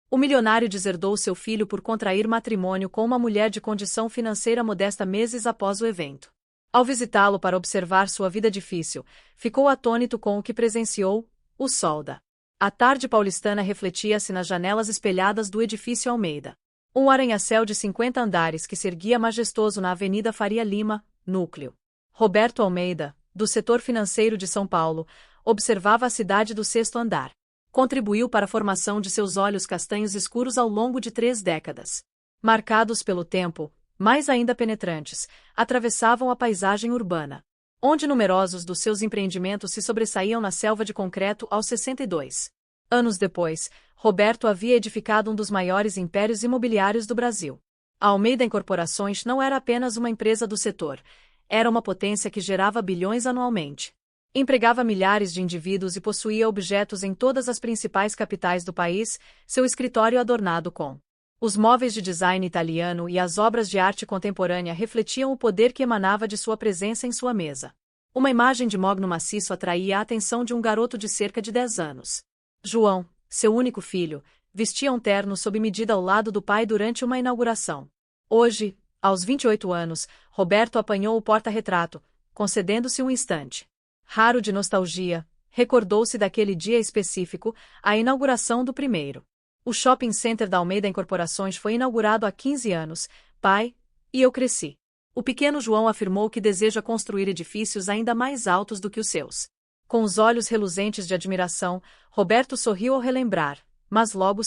O milionário deserdou seu filho por contrair matrimônio com uma mulher de condição financeira modesta meses após o evento. Ao visitá-lo para observar sua vida difícil, ficou atônito com o que presenciou. O solda. A tarde paulistana refletia-se nas janelas espelhadas do edifício Almeida. Um arranha-céu de 50 andares que se erguia majestoso na Avenida Faria Lima, núcleo. Roberto Almeida, do setor financeiro de São Paulo, observava a cidade do sexto andar. Contribuiu para a formação de seus olhos castanhos escuros ao longo de 3 décadas. Marcados pelo tempo, mais ainda penetrantes, atravessavam a paisagem urbana, onde numerosos dos seus empreendimentos se sobressaíam na selva de concreto aos 62. Anos depois, Roberto havia edificado um dos maiores impérios imobiliários do Brasil. A Almeida Incorporações não era apenas uma empresa do setor, era uma potência que gerava bilhões anualmente. Empregava milhares de indivíduos e possuía objetos em todas as principais capitais do país, seu escritório adornado com os móveis de design italiano e as obras de arte contemporânea refletiam o poder que emanava de sua presença em sua mesa. Uma imagem de mogno maciço atraía a atenção de um garoto de cerca de 10 anos. João, seu único filho, vestia um terno sob medida ao lado do pai durante uma inauguração. Hoje, aos 28 anos, Roberto apanhou o porta-retrato, concedendo-se um instante raro de nostalgia, recordou-se daquele dia específico, a inauguração do primeiro. O shopping center da Almeida Incorporações foi inaugurado há 15 anos, pai, e eu cresci. O pequeno João afirmou que deseja construir edifícios ainda mais altos do que os seus. Com os olhos reluzentes de admiração, Roberto sorriu ao relembrar, mas logo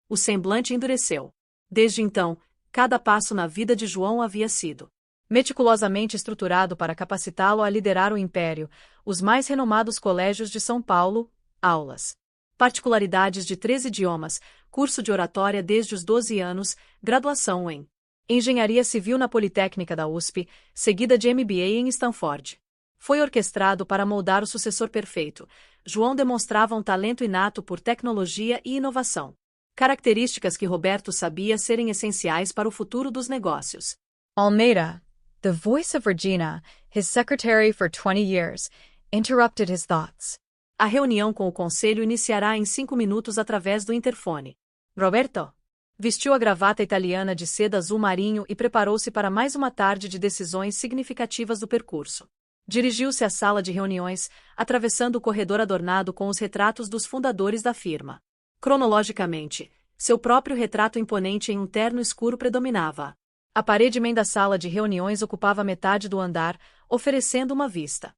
o semblante endureceu. Desde então, cada passo na vida de João havia sido meticulosamente estruturado para capacitá-lo a liderar o império, os mais renomados colégios de São Paulo, aulas. Particularidades de 3 idiomas, curso de oratória desde os 12 anos, graduação em Engenharia Civil na Politécnica da USP, seguida de MBA em Stanford. Foi orquestrado para moldar o sucessor perfeito. João demonstrava um talento inato por tecnologia e inovação. Características que Roberto sabia serem essenciais para o futuro dos negócios. Almeida, the voice of Regina, his secretary for 20 years, interrupted his thoughts. A reunião com o conselho iniciará em 5 minutos através do interfone. Roberto vestiu a gravata italiana de seda azul marinho e preparou-se para mais uma tarde de decisões significativas do percurso. Dirigiu-se à sala de reuniões, atravessando o corredor adornado com os retratos dos fundadores da firma. Cronologicamente, seu próprio retrato imponente em um terno escuro predominava. A parede main da sala de reuniões ocupava metade do andar, oferecendo uma vista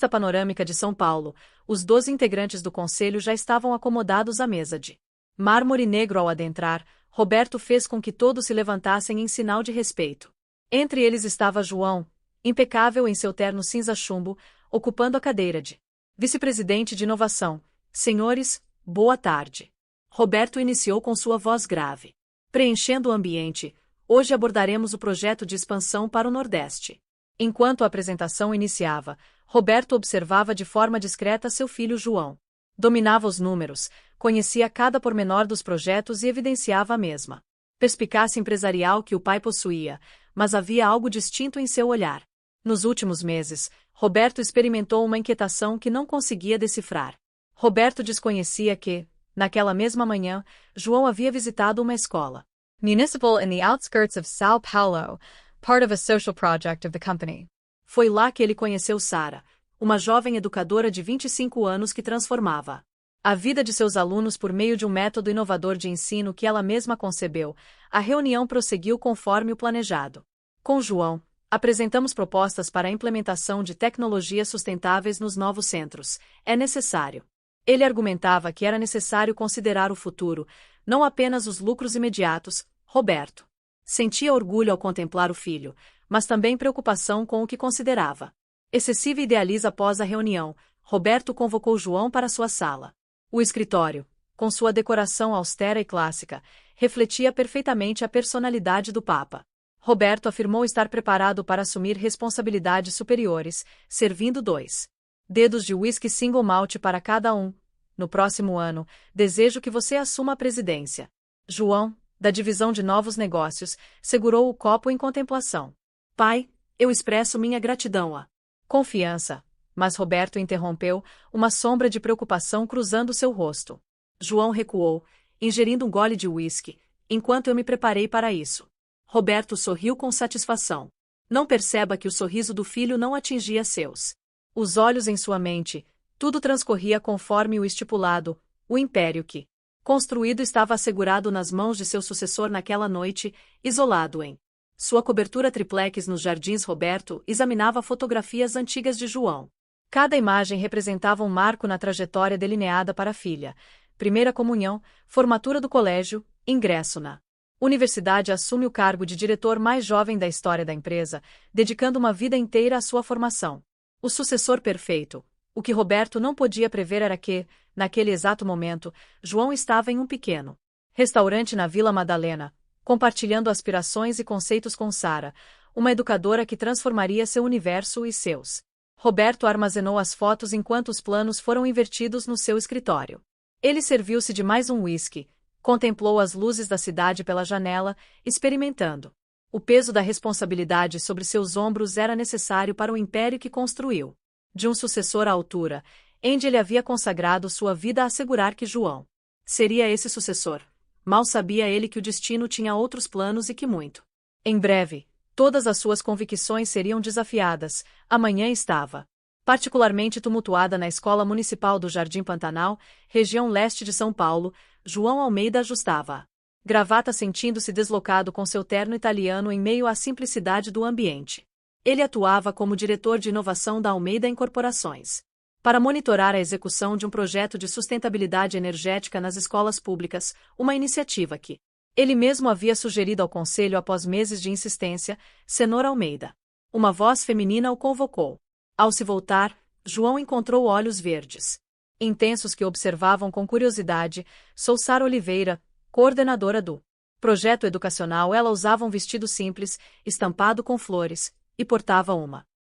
panorâmica de São Paulo. Os 12 integrantes do conselho já estavam acomodados à mesa de mármore negro. Ao adentrar, Roberto fez com que todos se levantassem em sinal de respeito. Entre eles estava João, impecável em seu terno cinza chumbo, ocupando a cadeira de vice-presidente de inovação. Senhores, boa tarde. Roberto iniciou com sua voz grave. Preenchendo o ambiente, hoje abordaremos o projeto de expansão para o Nordeste. Enquanto a apresentação iniciava, Roberto observava de forma discreta seu filho João. Dominava os números, conhecia cada pormenor dos projetos e evidenciava a mesma perspicácia empresarial que o pai possuía, mas havia algo distinto em seu olhar. Nos últimos meses, Roberto experimentou uma inquietação que não conseguia decifrar. Roberto desconhecia que, naquela mesma manhã, João havia visitado uma escola municipal in the outskirts of São Paulo, part of a social project of the company. Foi lá que ele conheceu Sara, uma jovem educadora de 25 anos que transformava a vida de seus alunos por meio de um método inovador de ensino que ela mesma concebeu. A reunião prosseguiu conforme o planejado. Com João, apresentamos propostas para a implementação de tecnologias sustentáveis nos novos centros. É necessário. Ele argumentava que era necessário considerar o futuro, não apenas os lucros imediatos. Roberto sentia orgulho ao contemplar o filho, mas também preocupação com o que considerava excessiva idealiza. Após a reunião, Roberto convocou João para sua sala. O escritório, com sua decoração austera e clássica, refletia perfeitamente a personalidade do Papa. Roberto afirmou estar preparado para assumir responsabilidades superiores, servindo 2 dedos de whisky single malt para cada um. No próximo ano, desejo que você assuma a presidência. João, da divisão de novos negócios, segurou o copo em contemplação. Pai, eu expresso minha gratidão à confiança. Mas Roberto interrompeu, uma sombra de preocupação cruzando seu rosto. João recuou, ingerindo um gole de uísque, enquanto eu me preparei para isso. Roberto sorriu com satisfação. Não perceba que o sorriso do filho não atingia seus. Os olhos em sua mente, tudo transcorria conforme o estipulado, o império que, construído, estava assegurado nas mãos de seu sucessor naquela noite, isolado em sua cobertura triplex nos Jardins. Roberto examinava fotografias antigas de João. Cada imagem representava um marco na trajetória delineada para a filha. Primeira comunhão, formatura do colégio, ingresso na universidade. Assume o cargo de diretor mais jovem da história da empresa, dedicando uma vida inteira à sua formação. O sucessor perfeito. O que Roberto não podia prever era que, naquele exato momento, João estava em um pequeno restaurante na Vila Madalena, compartilhando aspirações e conceitos com Sara, uma educadora que transformaria seu universo e seus. Roberto armazenou as fotos enquanto os planos foram invertidos no seu escritório. Ele serviu-se de mais um uísque, contemplou as luzes da cidade pela janela, experimentando. O peso da responsabilidade sobre seus ombros era necessário para o império que construiu. De um sucessor à altura, onde ele havia consagrado sua vida a assegurar que João seria esse sucessor. Mal sabia ele que o destino tinha outros planos e que muito em breve, todas as suas convicções seriam desafiadas. A manhã estava particularmente tumultuada na Escola Municipal do Jardim Pantanal, região leste de São Paulo. João Almeida ajustava a gravata, sentindo-se deslocado com seu terno italiano em meio à simplicidade do ambiente. Ele atuava como diretor de inovação da Almeida Incorporações, para monitorar a execução de um projeto de sustentabilidade energética nas escolas públicas, uma iniciativa que ele mesmo havia sugerido ao conselho após meses de insistência. Senhor Almeida. Uma voz feminina o convocou. Ao se voltar, João encontrou olhos verdes intensos que observavam com curiosidade. Sou Sara Oliveira, coordenadora do projeto educacional. Ela usava um vestido simples, estampado com flores, e portava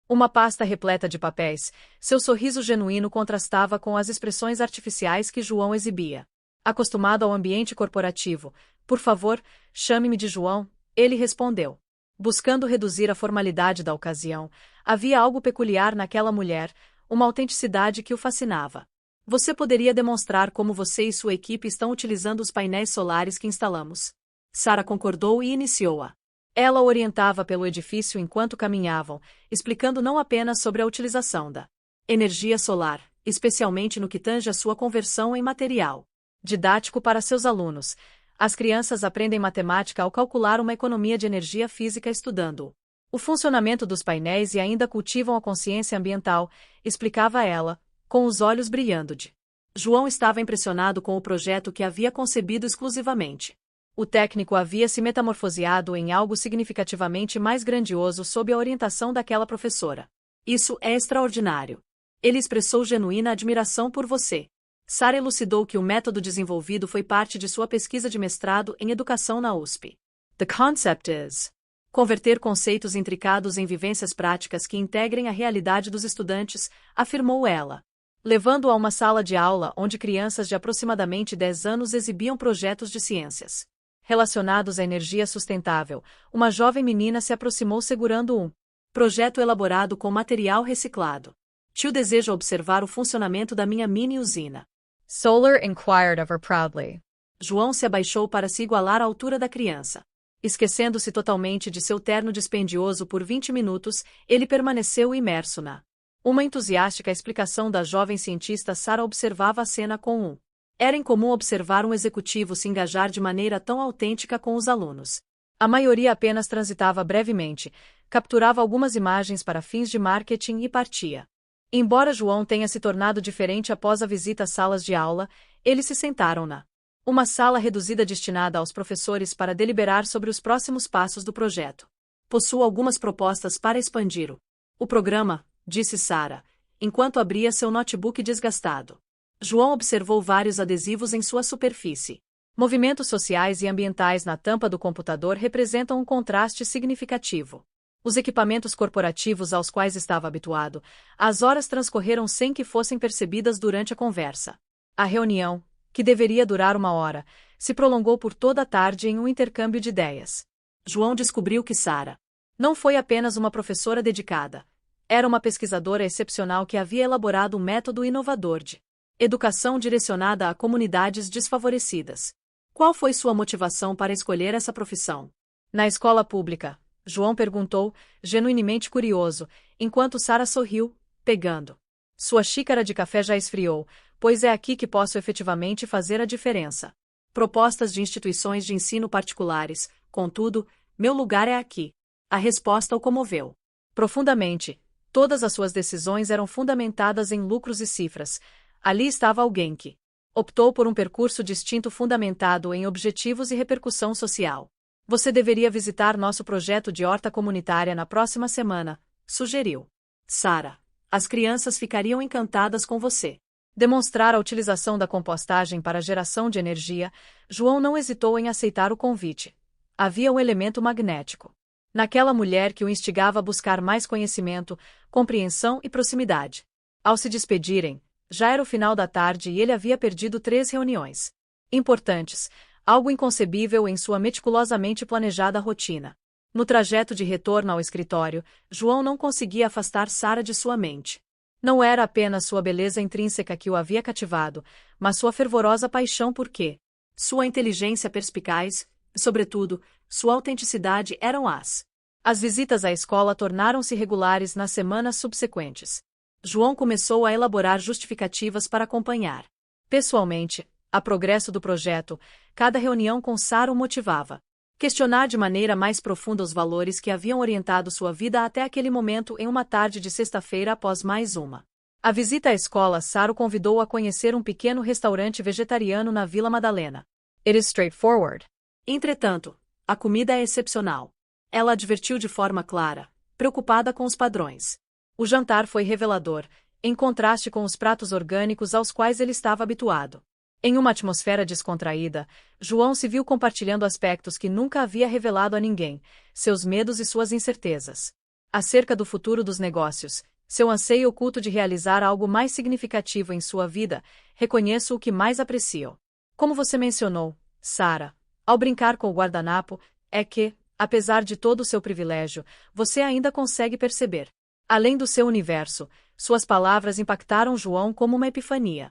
uma pasta repleta de papéis. Seu sorriso genuíno contrastava com as expressões artificiais que João exibia. Acostumado ao ambiente corporativo, por favor, chame-me de João, ele respondeu. Buscando reduzir a formalidade da ocasião, havia algo peculiar naquela mulher, uma autenticidade que o fascinava. Você poderia demonstrar como você e sua equipe estão utilizando os painéis solares que instalamos? Sara concordou e iniciou-a. Ela orientava pelo edifício enquanto caminhavam, explicando não apenas sobre a utilização da energia solar, especialmente no que tange a sua conversão em material didático para seus alunos. As crianças aprendem matemática ao calcular uma economia de energia física estudando o funcionamento dos painéis e ainda cultivam a consciência ambiental, explicava ela, com os olhos brilhando de. João estava impressionado com o projeto que havia concebido exclusivamente. O técnico havia se metamorfoseado em algo significativamente mais grandioso sob a orientação daquela professora. Isso é extraordinário. Ele expressou genuína admiração por você. Sara elucidou que o método desenvolvido foi parte de sua pesquisa de mestrado em educação na USP. The concept is converter conceitos intricados em vivências práticas que integrem a realidade dos estudantes, afirmou ela. Levando-o a uma sala de aula onde crianças de aproximadamente 10 anos exibiam projetos de ciências relacionados à energia sustentável, uma jovem menina se aproximou segurando um projeto elaborado com material reciclado. Tio deseja observar o funcionamento da minha mini-usina. Solar inquired of her proudly. João se abaixou para se igualar à altura da criança. Esquecendo-se totalmente de seu terno dispendioso por 20 minutos, ele permaneceu imerso na uma entusiástica explicação da jovem cientista. Sara observava a cena com um. Era incomum observar um executivo se engajar de maneira tão autêntica com os alunos. A maioria apenas transitava brevemente, capturava algumas imagens para fins de marketing e partia. Embora João tenha se tornado diferente após a visita às salas de aula, eles se sentaram na uma sala reduzida destinada aos professores para deliberar sobre os próximos passos do projeto. Possuo algumas propostas para expandir o programa, disse Sara, enquanto abria seu notebook desgastado. João observou vários adesivos em sua superfície. Movimentos sociais e ambientais na tampa do computador representam um contraste significativo. Os equipamentos corporativos aos quais estava habituado, as horas transcorreram sem que fossem percebidas durante a conversa. A reunião, que deveria durar 1 hora, se prolongou por toda a tarde em um intercâmbio de ideias. João descobriu que Sara não foi apenas uma professora dedicada. Era uma pesquisadora excepcional que havia elaborado um método inovador de educação direcionada a comunidades desfavorecidas. Qual foi sua motivação para escolher essa profissão? Na escola pública, João perguntou, genuinamente curioso, enquanto Sara sorriu, pegando. Sua xícara de café já esfriou, pois é aqui que posso efetivamente fazer a diferença. Propostas de instituições de ensino particulares, contudo, meu lugar é aqui. A resposta o comoveu. Profundamente, todas as suas decisões eram fundamentadas em lucros e cifras. Ali estava alguém que optou por um percurso distinto fundamentado em objetivos e repercussão social. Você deveria visitar nosso projeto de horta comunitária na próxima semana, sugeriu. Sara, as crianças ficariam encantadas com você. Demonstrar a utilização da compostagem para a geração de energia, João não hesitou em aceitar o convite. Havia um elemento magnético naquela mulher que o instigava a buscar mais conhecimento, compreensão e proximidade. Ao se despedirem, já era o final da tarde e ele havia perdido 3 reuniões importantes, algo inconcebível em sua meticulosamente planejada rotina. No trajeto de retorno ao escritório, João não conseguia afastar Sara de sua mente. Não era apenas sua beleza intrínseca que o havia cativado, mas sua fervorosa paixão por quê? Sua inteligência perspicaz, sobretudo, sua autenticidade eram as visitas à escola tornaram-se regulares nas semanas subsequentes. João começou a elaborar justificativas para acompanhar pessoalmente a progresso do projeto. Cada reunião com Sara o motivava. Questionar de maneira mais profunda os valores que haviam orientado sua vida até aquele momento em uma tarde de sexta-feira após mais uma. A visita à escola Sara o convidou a conhecer um pequeno restaurante vegetariano na Vila Madalena. It is straightforward. Entretanto, a comida é excepcional. Ela advertiu de forma clara, preocupada com os padrões. O jantar foi revelador, em contraste com os pratos orgânicos aos quais ele estava habituado. Em uma atmosfera descontraída, João se viu compartilhando aspectos que nunca havia revelado a ninguém, seus medos e suas incertezas. Acerca do futuro dos negócios, seu anseio oculto de realizar algo mais significativo em sua vida, reconheço o que mais aprecio. Como você mencionou, Sara, ao brincar com o guardanapo, é que, apesar de todo o seu privilégio, você ainda consegue perceber. Além do seu universo, suas palavras impactaram João como uma epifania.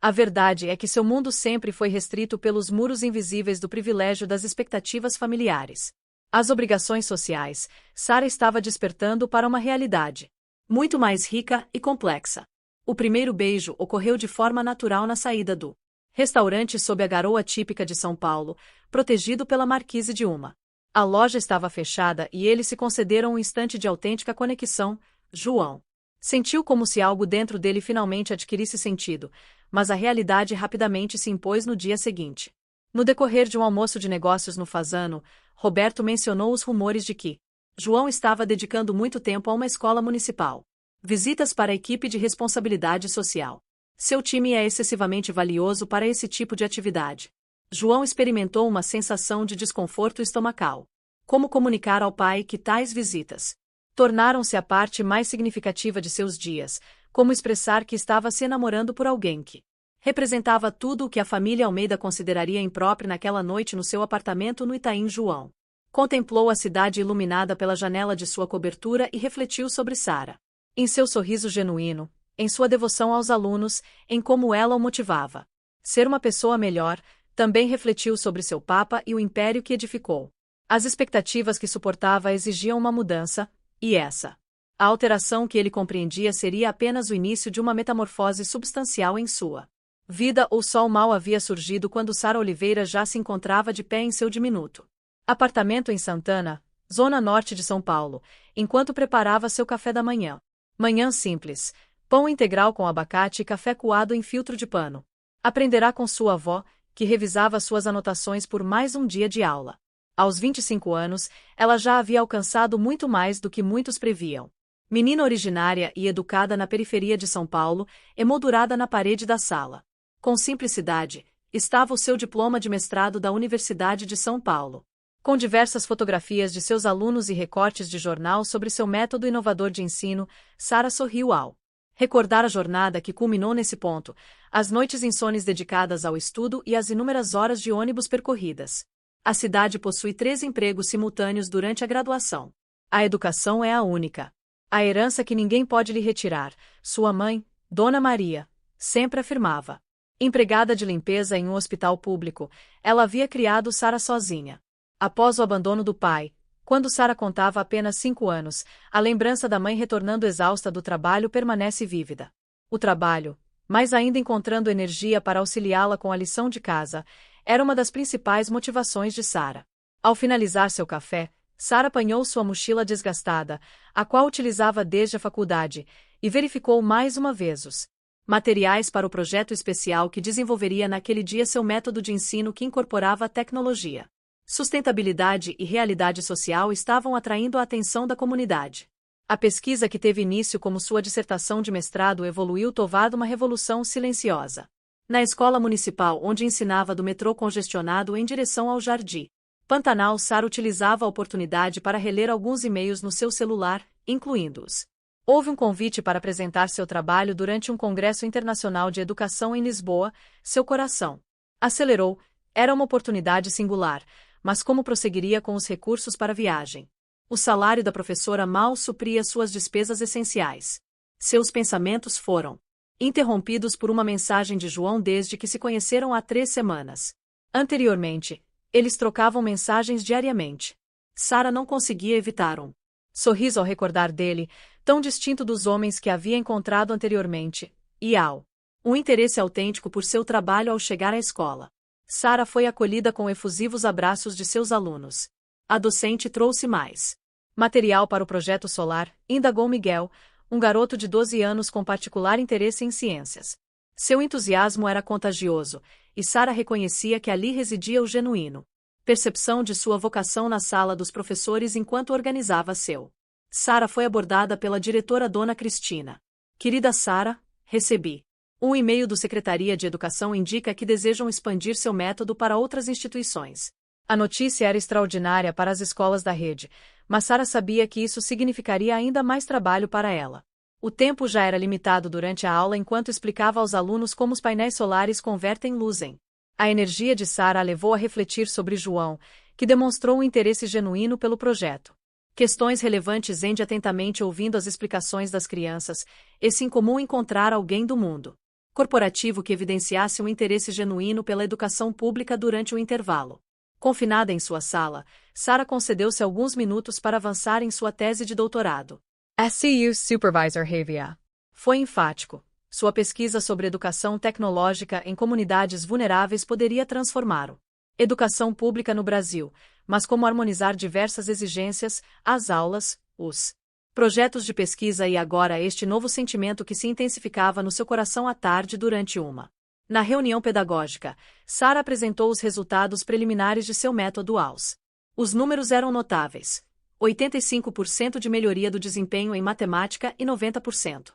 A verdade é que seu mundo sempre foi restrito pelos muros invisíveis do privilégio das expectativas familiares. As obrigações sociais, Sara estava despertando para uma realidade muito mais rica e complexa. O primeiro beijo ocorreu de forma natural na saída do restaurante sob a garoa típica de São Paulo, protegido pela marquise de uma. A loja estava fechada e eles se concederam um instante de autêntica conexão. João sentiu como se algo dentro dele finalmente adquirisse sentido, mas a realidade rapidamente se impôs no dia seguinte. No decorrer de um almoço de negócios no Fasano, Roberto mencionou os rumores de que João estava dedicando muito tempo a uma escola municipal. Visitas para a equipe de responsabilidade social. Seu time é excessivamente valioso para esse tipo de atividade. João experimentou uma sensação de desconforto estomacal. Como comunicar ao pai que tais visitas tornaram-se a parte mais significativa de seus dias, como expressar que estava se enamorando por alguém que representava tudo o que a família Almeida consideraria impróprio naquela noite no seu apartamento no Itaim. João contemplou a cidade iluminada pela janela de sua cobertura e refletiu sobre Sara. Em seu sorriso genuíno, em sua devoção aos alunos, em como ela o motivava. Ser uma pessoa melhor, também refletiu sobre seu Papa e o império que edificou. As expectativas que suportava exigiam uma mudança, e essa. A alteração que ele compreendia seria apenas o início de uma metamorfose substancial em sua vida. O sol mal havia surgido quando Sara Oliveira já se encontrava de pé em seu diminuto apartamento em Santana, zona norte de São Paulo, enquanto preparava seu café da manhã. Manhã simples, pão integral com abacate e café coado em filtro de pano. Aprenderá com sua avó, que revisava suas anotações por mais um dia de aula. Aos 25 anos, ela já havia alcançado muito mais do que muitos previam. Menina originária e educada na periferia de São Paulo, emoldurada na parede da sala. Com simplicidade, estava o seu diploma de mestrado da Universidade de São Paulo. Com diversas fotografias de seus alunos e recortes de jornal sobre seu método inovador de ensino, Sara sorriu ao recordar a jornada que culminou nesse ponto, as noites insones dedicadas ao estudo e as inúmeras horas de ônibus percorridas. A cidade possui 3 empregos simultâneos durante a graduação. A educação é a única. A herança que ninguém pode lhe retirar, sua mãe, Dona Maria, sempre afirmava. Empregada de limpeza em um hospital público, ela havia criado Sarah sozinha. Após o abandono do pai, quando Sarah contava apenas 5 anos, a lembrança da mãe retornando exausta do trabalho permanece vívida. O trabalho, mas ainda encontrando energia para auxiliá-la com a lição de casa, era uma das principais motivações de Sarah. Ao finalizar seu café, Sarah apanhou sua mochila desgastada, a qual utilizava desde a faculdade, e verificou mais uma vez os materiais para o projeto especial que desenvolveria naquele dia seu método de ensino que incorporava a tecnologia. Sustentabilidade e realidade social estavam atraindo a atenção da comunidade. A pesquisa que teve início como sua dissertação de mestrado evoluiu tovado uma revolução silenciosa. Na escola municipal onde ensinava do metrô congestionado em direção ao Jardim Pantanal, Sarah utilizava a oportunidade para reler alguns e-mails no seu celular, incluindo-os. Houve um convite para apresentar seu trabalho durante um congresso internacional de educação em Lisboa. Seu coração acelerou. Era uma oportunidade singular, mas como prosseguiria com os recursos para a viagem? O salário da professora mal supria suas despesas essenciais. Seus pensamentos foram interrompidos por uma mensagem de João desde que se conheceram há 3 semanas. Anteriormente, eles trocavam mensagens diariamente. Sarah não conseguia evitar um sorriso ao recordar dele, tão distinto dos homens que havia encontrado anteriormente, e um interesse autêntico por seu trabalho ao chegar à escola. Sarah foi acolhida com efusivos abraços de seus alunos. A docente trouxe mais material para o projeto solar, indagou Miguel, um garoto de 12 anos com particular interesse em ciências. Seu entusiasmo era contagioso, e Sarah reconhecia que ali residia o genuíno percepção de sua vocação na sala dos professores enquanto organizava seu. Sarah foi abordada pela diretora Dona Cristina. Querida Sarah, recebi um e-mail do Secretaria de Educação indica que desejam expandir seu método para outras instituições. A notícia era extraordinária para as escolas da rede, mas Sarah sabia que isso significaria ainda mais trabalho para ela. O tempo já era limitado durante a aula enquanto explicava aos alunos como os painéis solares convertem luz em. A energia de Sarah a levou a refletir sobre João, que demonstrou um interesse genuíno pelo projeto. Questões relevantes ende atentamente ouvindo as explicações das crianças, esse incomum encontrar alguém do mundo corporativo que evidenciasse um interesse genuíno pela educação pública durante o intervalo. Confinada em sua sala, Sarah concedeu-se alguns minutos para avançar em sua tese de doutorado. SCU Supervisor Havia. Foi enfático. Sua pesquisa sobre educação tecnológica em comunidades vulneráveis poderia transformar a educação pública no Brasil, mas como harmonizar diversas exigências, as aulas, os projetos de pesquisa e agora este novo sentimento que se intensificava no seu coração à tarde durante uma. Na reunião pedagógica, Sarah apresentou os resultados preliminares de seu método aos. Os números eram notáveis. 85% de melhoria do desempenho em matemática e 90%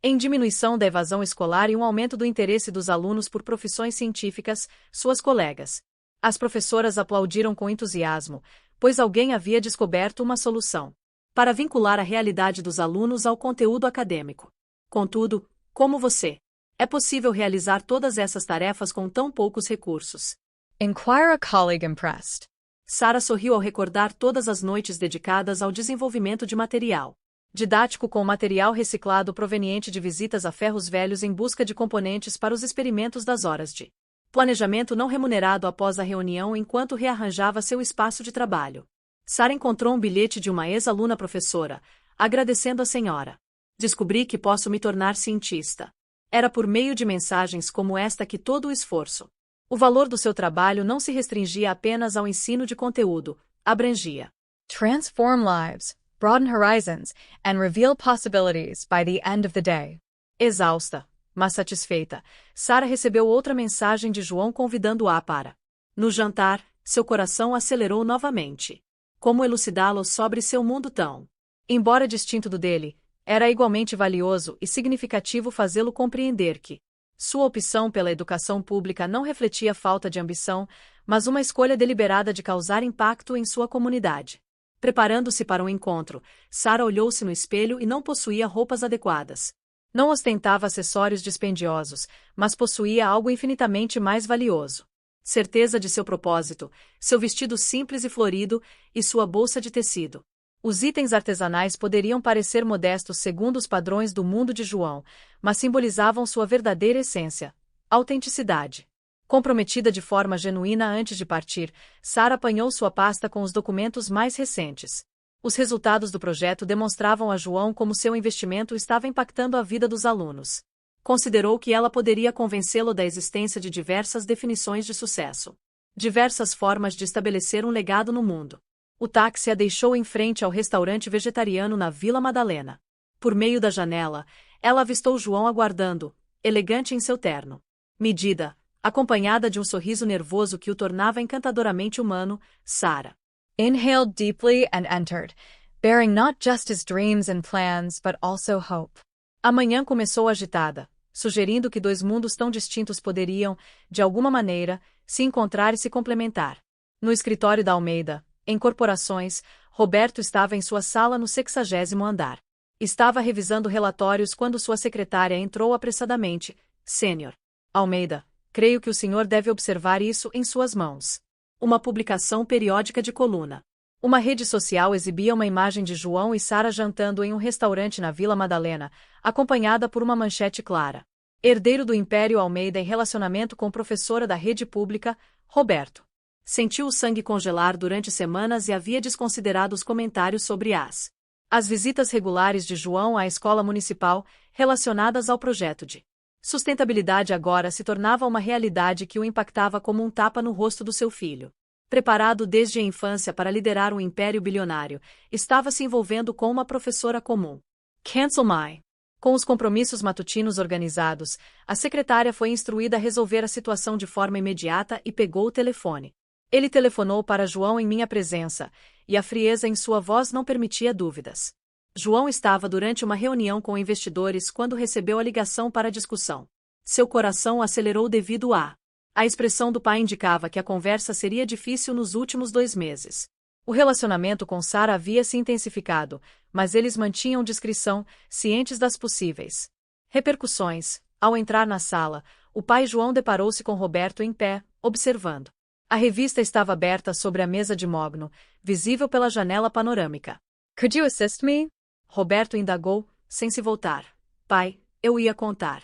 em diminuição da evasão escolar e um aumento do interesse dos alunos por profissões científicas, suas colegas. As professoras aplaudiram com entusiasmo, pois alguém havia descoberto uma solução para vincular a realidade dos alunos ao conteúdo acadêmico. Contudo, como você, é possível realizar todas essas tarefas com tão poucos recursos? Inquire a colleague impressed. Sarah sorriu ao recordar todas as noites dedicadas ao desenvolvimento de material didático com material reciclado proveniente de visitas a ferros velhos em busca de componentes para os experimentos das horas de planejamento não remunerado após a reunião enquanto rearranjava seu espaço de trabalho. Sarah encontrou um bilhete de uma ex-aluna professora, agradecendo a senhora. Descobri que posso me tornar cientista. Era por meio de mensagens como esta que todo o esforço. O valor do seu trabalho não se restringia apenas ao ensino de conteúdo, abrangia. Transform lives, broaden horizons, and reveal possibilities by the end of the day. Exausta, mas satisfeita, Sarah recebeu outra mensagem de João convidando-a para. No jantar, seu coração acelerou novamente. Como elucidá-lo sobre seu mundo tão, embora distinto do dele, era igualmente valioso e significativo fazê-lo compreender que sua opção pela educação pública não refletia falta de ambição, mas uma escolha deliberada de causar impacto em sua comunidade. Preparando-se para um encontro, Sarah olhou-se no espelho e não possuía roupas adequadas. Não ostentava acessórios dispendiosos, mas possuía algo infinitamente mais valioso. Certeza de seu propósito, seu vestido simples e florido, e sua bolsa de tecido. Os itens artesanais poderiam parecer modestos segundo os padrões do mundo de João, mas simbolizavam sua verdadeira essência, Autenticidade. Comprometida de forma genuína antes de partir, Sara apanhou sua pasta com os documentos mais recentes. Os resultados do projeto demonstravam a João como seu investimento estava impactando a vida dos alunos. Considerou que ela poderia convencê-lo da existência de diversas definições de sucesso. Diversas formas de estabelecer um legado no mundo. O táxi a deixou em frente ao restaurante vegetariano na Vila Madalena. Por meio da janela, ela avistou João aguardando, elegante em seu terno. Medida, acompanhada de um sorriso nervoso que o tornava encantadoramente humano, Sara inhaled deeply and entered, bearing not just his dreams and plans but also hope. A manhã começou agitada, sugerindo que dois mundos tão distintos poderiam, de alguma maneira, se encontrar e se complementar. No escritório da Almeida, em corporações, Roberto estava em sua sala no 60º andar. Estava revisando relatórios quando sua secretária entrou apressadamente. Sênior Almeida, creio que o senhor deve observar isso em suas mãos. Uma publicação periódica de coluna. Uma rede social exibia uma imagem de João e Sara jantando em um restaurante na Vila Madalena, acompanhada por uma manchete clara. Herdeiro do Império Almeida em relacionamento com professora da rede pública, Roberto. Sentiu o sangue congelar durante semanas e havia desconsiderado os comentários sobre as visitas regulares de João à escola municipal, relacionadas ao projeto de sustentabilidade agora se tornava uma realidade que o impactava como um tapa no rosto do seu filho. Preparado desde a infância para liderar um império bilionário, estava se envolvendo com uma professora comum. Cancel my. Com os compromissos matutinos organizados, a secretária foi instruída a resolver a situação de forma imediata e pegou o telefone. Ele telefonou para João em minha presença, e a frieza em sua voz não permitia dúvidas. João estava durante uma reunião com investidores quando recebeu a ligação para a discussão. Seu coração acelerou devido a expressão do pai indicava que a conversa seria difícil nos últimos 2 meses. O relacionamento com Sara havia se intensificado, mas eles mantinham discrição, cientes das possíveis repercussões. Ao entrar na sala, o pai João deparou-se com Roberto em pé, observando. A revista estava aberta sobre a mesa de mogno, visível pela janela panorâmica. Could you assist me? Roberto indagou, sem se voltar. Pai, eu ia contar.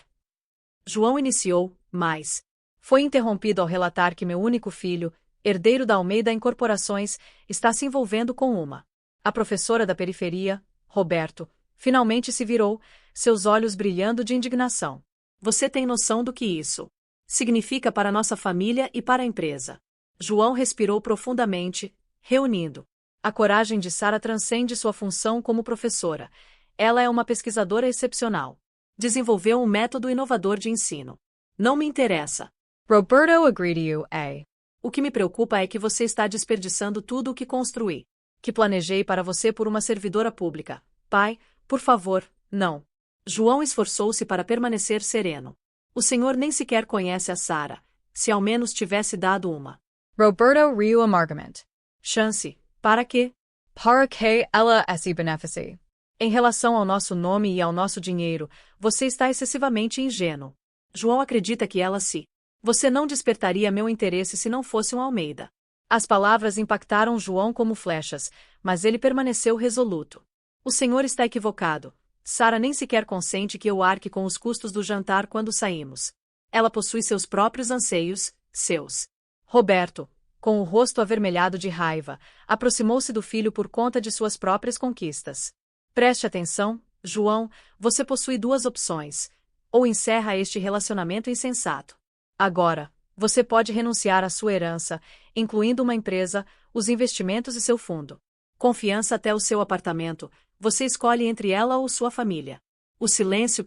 João iniciou, mas foi interrompido ao relatar que meu único filho, herdeiro da Almeida em corporações, está se envolvendo com a professora da periferia, Roberto, finalmente se virou, seus olhos brilhando de indignação. Você tem noção do que isso significa para nossa família e para a empresa? João respirou profundamente, reunindo. A coragem de Sara transcende sua função como professora. Ela é uma pesquisadora excepcional. Desenvolveu um método inovador de ensino. Não me interessa. Roberto agreed you, O que me preocupa é que você está desperdiçando tudo o que construí. Que planejei para você por uma servidora pública. Pai, por favor, não. João esforçou-se para permanecer sereno. O senhor nem sequer conhece a Sara. Se ao menos tivesse dado uma Roberto riu amargamente. Chance. Para quê? Para que ela se beneficie. Em relação ao nosso nome e ao nosso dinheiro, você está excessivamente ingênuo. João acredita que ela Você não despertaria meu interesse se não fosse um Almeida. As palavras impactaram João como flechas, mas ele permaneceu resoluto. O senhor está equivocado. Sara nem sequer consente que eu arque com os custos do jantar quando saímos. Ela possui seus próprios anseios, seus. Roberto, com o rosto avermelhado de raiva, aproximou-se do filho por conta de suas próprias conquistas. Preste atenção, João, você possui 2 opções. Ou encerra este relacionamento insensato. Agora, você pode renunciar à sua herança, incluindo uma empresa, os investimentos e seu fundo. Confiança até o seu apartamento, você escolhe entre ela ou sua família. O silêncio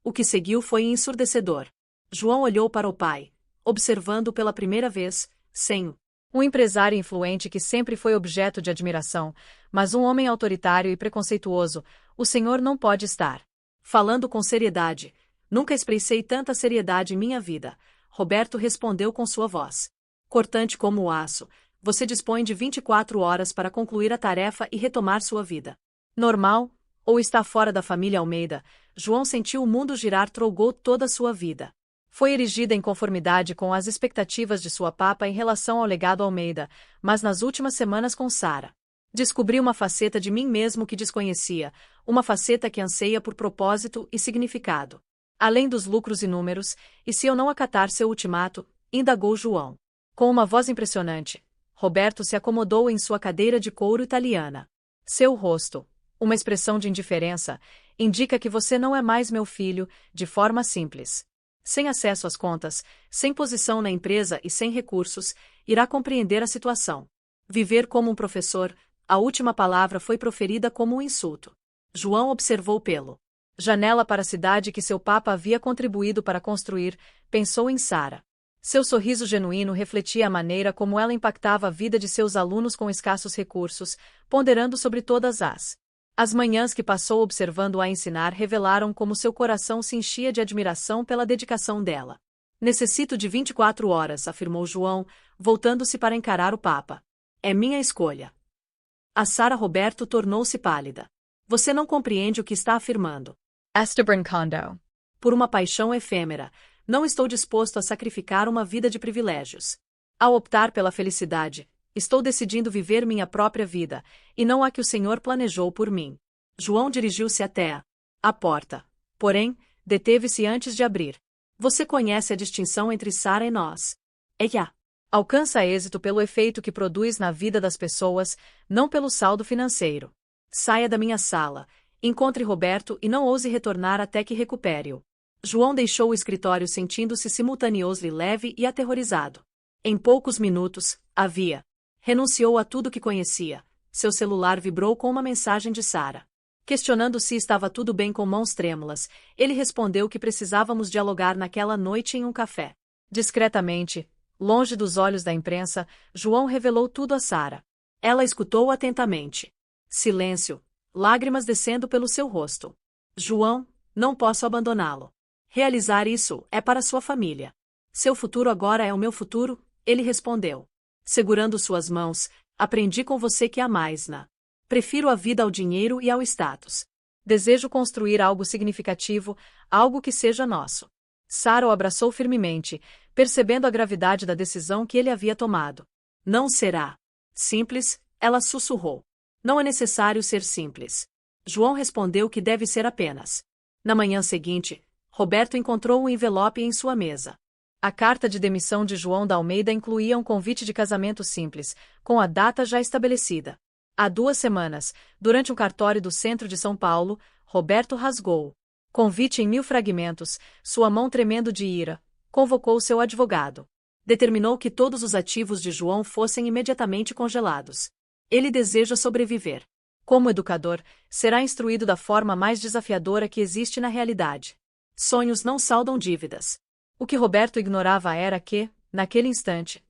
O que seguiu foi ensurdecedor. João olhou para o pai, observando pela primeira vez, sem um empresário influente que sempre foi objeto de admiração, mas um homem autoritário e preconceituoso, o senhor não pode estar falando com seriedade. Nunca expressei tanta seriedade em minha vida, Roberto respondeu com sua voz cortante como o aço. Você dispõe de 24 horas para concluir a tarefa e retomar sua vida normal, ou está fora da família Almeida. João sentiu o mundo girar, trocou toda a sua vida. Foi erigida em conformidade com as expectativas de sua papa em relação ao legado Almeida, mas nas últimas semanas com Sara, descobri uma faceta de mim mesmo que desconhecia, uma faceta que anseia por propósito e significado. Além dos lucros inúmeros, e se eu não acatar seu ultimato, indagou João. Com uma voz impressionante, Roberto se acomodou em sua cadeira de couro italiana. Seu rosto, uma expressão de indiferença, indica que você não é mais meu filho, de forma simples. Sem acesso às contas, sem posição na empresa e sem recursos, irá compreender a situação. Viver como um professor, a última palavra foi proferida como um insulto. João observou pelo janela para a cidade que seu papa havia contribuído para construir, pensou em Sara. Seu sorriso genuíno refletia a maneira como ela impactava a vida de seus alunos com escassos recursos, ponderando sobre todas as manhãs que passou observando-a ensinar revelaram como seu coração se enchia de admiração pela dedicação dela. Necessito de 24 horas, afirmou João, voltando-se para encarar o papa. É minha escolha. A Sara Roberto tornou-se pálida. Você não compreende o que está afirmando. Está brincando. Por uma paixão efêmera, não estou disposto a sacrificar uma vida de privilégios. Ao optar pela felicidade, estou decidindo viver minha própria vida, e não a que o Senhor planejou por mim. João dirigiu-se até a porta. Porém, deteve-se antes de abrir. Você conhece a distinção entre Sara e nós. Ela alcança êxito pelo efeito que produz na vida das pessoas, não pelo saldo financeiro. Saia da minha sala, encontre Roberto e não ouse retornar até que recupere-o. João deixou o escritório sentindo-se simultaneosamente leve e aterrorizado. Em poucos minutos, renunciou a tudo que conhecia. Seu celular vibrou com uma mensagem de Sara. Questionando se estava tudo bem com mãos trêmulas, ele respondeu que precisávamos dialogar naquela noite em um café. Discretamente, longe dos olhos da imprensa, João revelou tudo a Sara. Ela escutou atentamente. Silêncio, lágrimas descendo pelo seu rosto. João, não posso abandoná-lo. Realizar isso é para sua família. Seu futuro agora é o meu futuro, ele respondeu. Segurando suas mãos, aprendi com você que há mais prefiro a vida ao dinheiro e ao status. Desejo construir algo significativo, algo que seja nosso. Sara o abraçou firmemente, percebendo a gravidade da decisão que ele havia tomado. Não será simples, ela sussurrou. Não é necessário ser simples. João respondeu que deve ser apenas. Na manhã seguinte, Roberto encontrou um envelope em sua mesa. A carta de demissão de João da Almeida incluía um convite de casamento simples, com a data já estabelecida. Há 2 semanas, durante um cartório do centro de São Paulo, Roberto rasgou. Convite em 1000 fragmentos, sua mão tremendo de ira, convocou seu advogado. Determinou que todos os ativos de João fossem imediatamente congelados. Ele deseja sobreviver. Como educador, será instruído da forma mais desafiadora que existe na realidade. Sonhos não saldam dívidas. O que Roberto ignorava era que, naquele instante,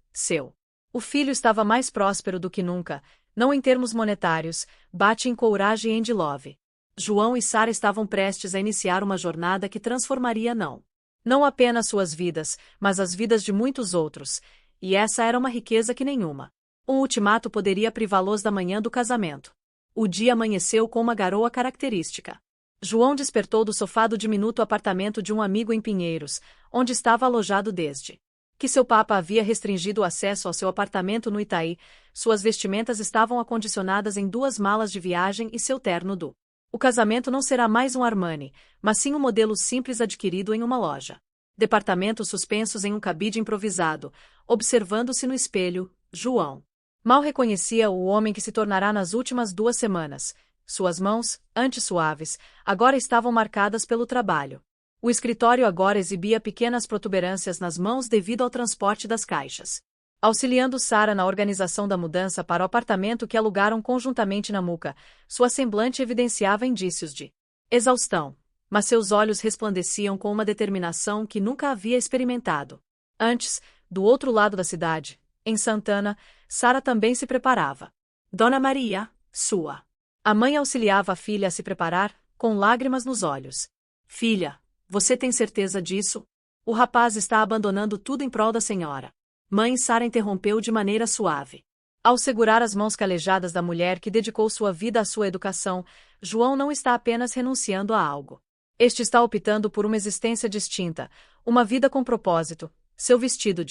o filho estava mais próspero do que nunca, não em termos monetários, bate em coragem em Love. João e Sara estavam prestes a iniciar uma jornada que transformaria não apenas suas vidas, mas as vidas de muitos outros, e essa era uma riqueza que nenhuma. Um ultimato poderia privá-los da manhã do casamento. O dia amanheceu com uma garoa característica. João despertou do sofá do diminuto apartamento de um amigo em Pinheiros, onde estava alojado desde que seu papa havia restringido o acesso ao seu apartamento no Itaí. Suas vestimentas estavam acondicionadas em 2 malas de viagem e seu terno do O casamento não será mais um Armani, mas sim um modelo simples adquirido em uma loja. Departamentos suspensos em um cabide improvisado, observando-se no espelho, João mal reconhecia o homem que se tornará nas últimas 2 semanas. Suas mãos, antes suaves, agora estavam marcadas pelo trabalho. O escritório agora exibia pequenas protuberâncias nas mãos devido ao transporte das caixas. Auxiliando Sara na organização da mudança para o apartamento que alugaram conjuntamente na Muca, sua semblante evidenciava indícios de exaustão, mas seus olhos resplandeciam com uma determinação que nunca havia experimentado. Antes, do outro lado da cidade, em Santana, Sara também se preparava. Dona Maria, a mãe auxiliava a filha a se preparar, com lágrimas nos olhos. Filha, você tem certeza disso? O rapaz está abandonando tudo em prol da senhora. Mãe Sara interrompeu de maneira suave. Ao segurar as mãos calejadas da mulher que dedicou sua vida à sua educação, João não está apenas renunciando a algo. Este está optando por uma existência distinta, uma vida com propósito. Seu vestido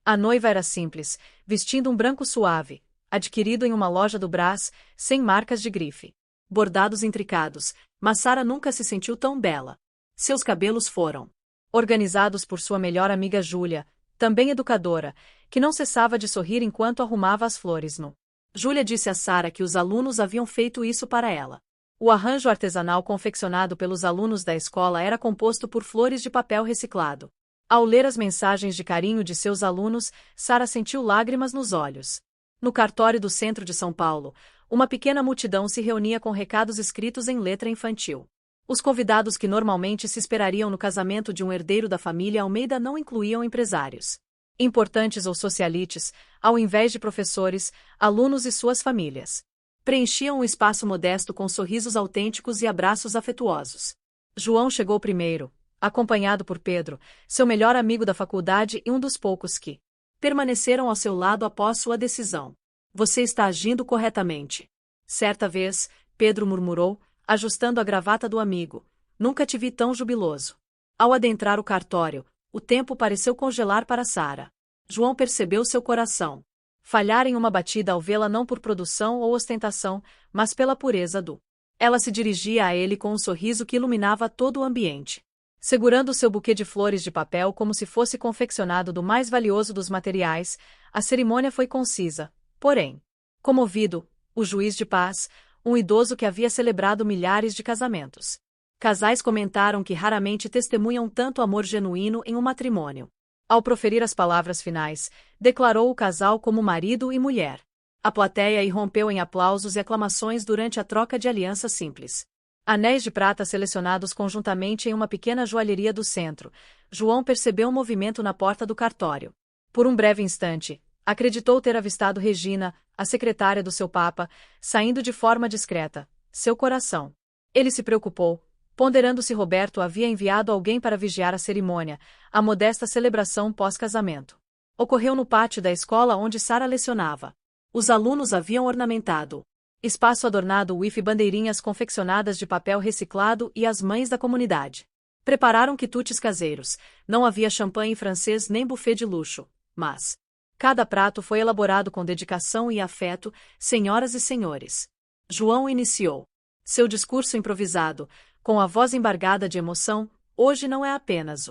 A noiva era simples, vestindo um branco suave, adquirido em uma loja do Brás, sem marcas de grife. Bordados intricados, mas Sara nunca se sentiu tão bela. Seus cabelos foram organizados por sua melhor amiga Júlia, também educadora, que não cessava de sorrir enquanto arrumava as flores no. Júlia disse a Sara que os alunos haviam feito isso para ela. O arranjo artesanal confeccionado pelos alunos da escola era composto por flores de papel reciclado. Ao ler as mensagens de carinho de seus alunos, Sara sentiu lágrimas nos olhos. No cartório do centro de São Paulo, uma pequena multidão se reunia com recados escritos em letra infantil. Os convidados que normalmente se esperariam no casamento de um herdeiro da família Almeida não incluíam empresários importantes ou socialites, ao invés de professores, alunos e suas famílias. Preenchiam o espaço modesto com sorrisos autênticos e abraços afetuosos. João chegou primeiro, acompanhado por Pedro, seu melhor amigo da faculdade e um dos poucos que permaneceram ao seu lado após sua decisão. Você está agindo corretamente. Certa vez, Pedro murmurou, ajustando a gravata do amigo. Nunca te vi tão jubiloso. Ao adentrar o cartório, o tempo pareceu congelar para Sara. João percebeu seu coração falhar em uma batida ao vê-la não por produção ou ostentação, mas pela pureza do. Ela se dirigia a ele com um sorriso que iluminava todo o ambiente. Segurando seu buquê de flores de papel como se fosse confeccionado do mais valioso dos materiais, a cerimônia foi concisa. Porém, comovido, o juiz de paz, um idoso que havia celebrado milhares de casamentos. Casais comentaram que raramente testemunham tanto amor genuíno em um matrimônio. Ao proferir as palavras finais, declarou o casal como marido e mulher. A plateia irrompeu em aplausos e aclamações durante a troca de aliança simples. Anéis de prata selecionados conjuntamente em uma pequena joalheria do centro. João percebeu um movimento na porta do cartório. Por um breve instante, acreditou ter avistado Regina, a secretária do seu papa, saindo de forma discreta. Seu coração. Ele se preocupou, ponderando se Roberto havia enviado alguém para vigiar a cerimônia, a modesta celebração pós-casamento. Ocorreu no pátio da escola onde Sara lecionava. Os alunos haviam ornamentado espaço adornado with bandeirinhas confeccionadas de papel reciclado e as mães da comunidade prepararam quitutes caseiros. Não havia champanhe francês nem buffet de luxo, mas cada prato foi elaborado com dedicação e afeto, senhoras e senhores. João iniciou seu discurso improvisado, com a voz embargada de emoção. Hoje não é apenas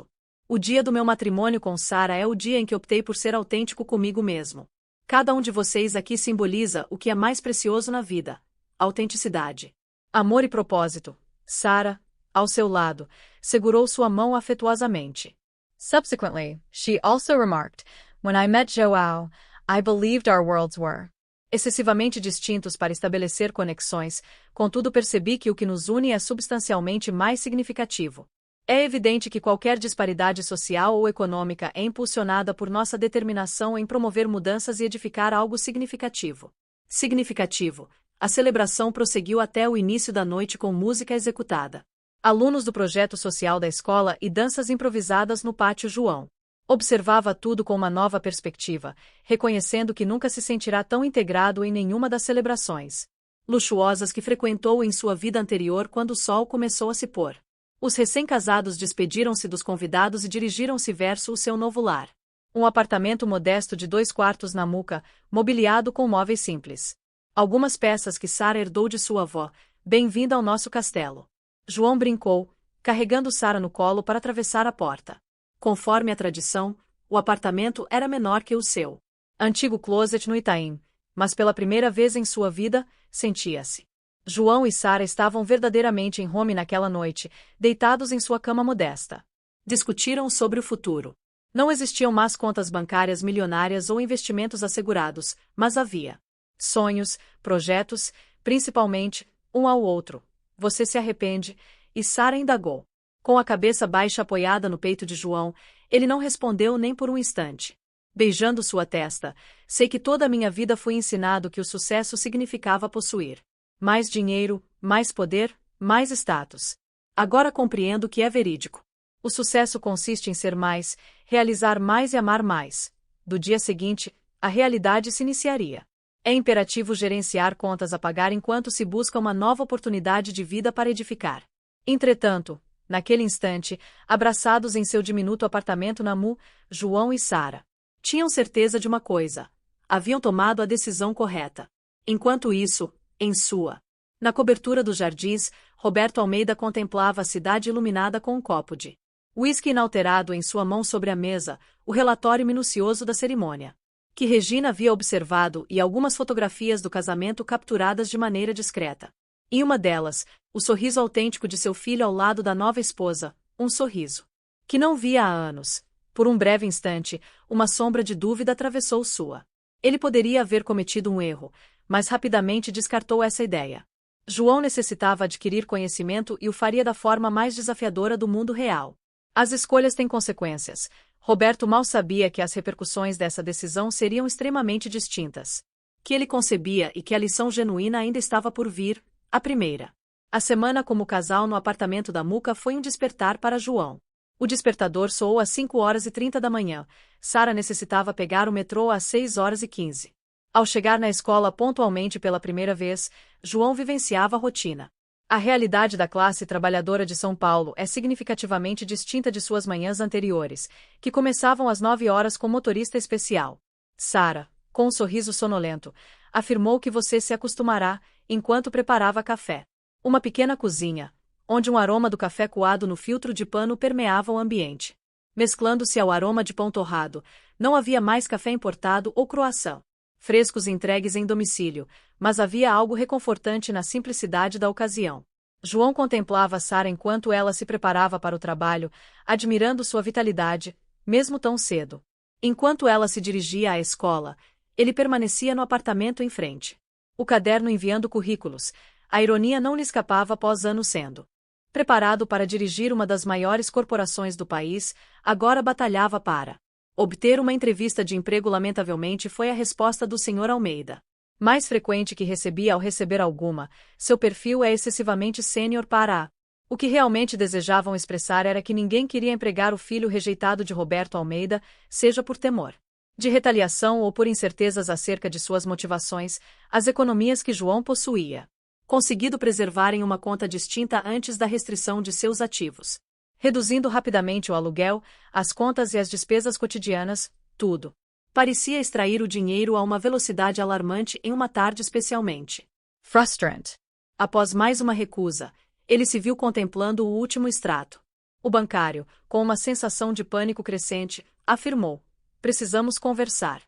o dia do meu matrimônio com Sara, é o dia em que optei por ser autêntico comigo mesmo. Cada um de vocês aqui simboliza o que é mais precioso na vida: autenticidade, amor e propósito. Sara, ao seu lado, segurou sua mão afetuosamente. Subsequently, she also remarked, "When I met João, I believed our worlds were excessivamente distintos para estabelecer conexões, contudo percebi que o que nos une é substancialmente mais significativo. É evidente que qualquer disparidade social ou econômica é impulsionada por nossa determinação em promover mudanças e edificar algo significativo. Significativo. A celebração prosseguiu até o início da noite com música executada. Alunos do projeto social da escola e danças improvisadas no pátio. João observava tudo com uma nova perspectiva, reconhecendo que nunca se sentirá tão integrado em nenhuma das celebrações luxuosas que frequentou em sua vida anterior quando o sol começou a se pôr. Os recém-casados despediram-se dos convidados e dirigiram-se verso o seu novo lar. Um apartamento modesto de 2 quartos na Muca, mobiliado com móveis simples. Algumas peças que Sara herdou de sua avó. Bem-vinda ao nosso castelo. João brincou, carregando Sara no colo para atravessar a porta. Conforme a tradição, o apartamento era menor que o seu antigo closet no Itaim, mas pela primeira vez em sua vida, sentia-se. João e Sara estavam verdadeiramente em home naquela noite, deitados em sua cama modesta. Discutiram sobre o futuro. Não existiam más contas bancárias milionárias ou investimentos assegurados, mas havia sonhos, projetos, principalmente, um ao outro. Você se arrepende? E Sara indagou. Com a cabeça baixa apoiada no peito de João, ele não respondeu nem por um instante. Beijando sua testa, sei que toda a minha vida fui ensinado que o sucesso significava possuir mais dinheiro, mais poder, mais status. Agora compreendo que é verídico. O sucesso consiste em ser mais, realizar mais e amar mais. Do dia seguinte, a realidade se iniciaria. É imperativo gerenciar contas a pagar enquanto se busca uma nova oportunidade de vida para edificar. Entretanto, naquele instante, abraçados em seu diminuto apartamento na Mu, João e Sara tinham certeza de uma coisa: haviam tomado a decisão correta. Enquanto isso, em sua Na cobertura dos jardins, Roberto Almeida contemplava a cidade iluminada com um copo de uísque inalterado em sua mão sobre a mesa, o relatório minucioso da cerimônia, que Regina havia observado e algumas fotografias do casamento capturadas de maneira discreta. Em uma delas, o sorriso autêntico de seu filho ao lado da nova esposa, um sorriso que não via há anos. Por um breve instante, uma sombra de dúvida atravessou sua. Ele poderia haver cometido um erro, mas rapidamente descartou essa ideia. João necessitava adquirir conhecimento e o faria da forma mais desafiadora do mundo real. As escolhas têm consequências. Roberto mal sabia que as repercussões dessa decisão seriam extremamente distintas. Que ele concebia e que a lição genuína ainda estava por vir, a primeira. A semana como casal no apartamento da Muca foi um despertar para João. O despertador soou às 5h30 da manhã. Sara necessitava pegar o metrô às 6h15. Ao chegar na escola pontualmente pela primeira vez, João vivenciava a rotina. A realidade da classe trabalhadora de São Paulo é significativamente distinta de suas manhãs anteriores, que começavam às 9h com motorista especial. Sara, com um sorriso sonolento, afirmou que você se acostumará, enquanto preparava café. Uma pequena cozinha, onde um aroma do café coado no filtro de pano permeava o ambiente. Mesclando-se ao aroma de pão torrado, não havia mais café importado ou croissant frescos entregues em domicílio, mas havia algo reconfortante na simplicidade da ocasião. João contemplava Sara enquanto ela se preparava para o trabalho, admirando sua vitalidade, mesmo tão cedo. Enquanto ela se dirigia à escola, ele permanecia no apartamento em frente. O caderno enviando currículos, a ironia não lhe escapava após anos sendo preparado para dirigir uma das maiores corporações do país, agora batalhava para obter uma entrevista de emprego. Lamentavelmente foi a resposta do Sr. Almeida. Mais frequente que recebia ao receber alguma, seu perfil é excessivamente sênior para a. O que realmente desejavam expressar era que ninguém queria empregar o filho rejeitado de Roberto Almeida, seja por temor de retaliação ou por incertezas acerca de suas motivações, as economias que João possuía conseguido preservar em uma conta distinta antes da restrição de seus ativos. Reduzindo rapidamente o aluguel, as contas e as despesas cotidianas, tudo parecia extrair o dinheiro a uma velocidade alarmante em uma tarde especialmente frustrante. Após mais uma recusa, ele se viu contemplando o último extrato. O bancário, com uma sensação de pânico crescente, afirmou: "Precisamos conversar."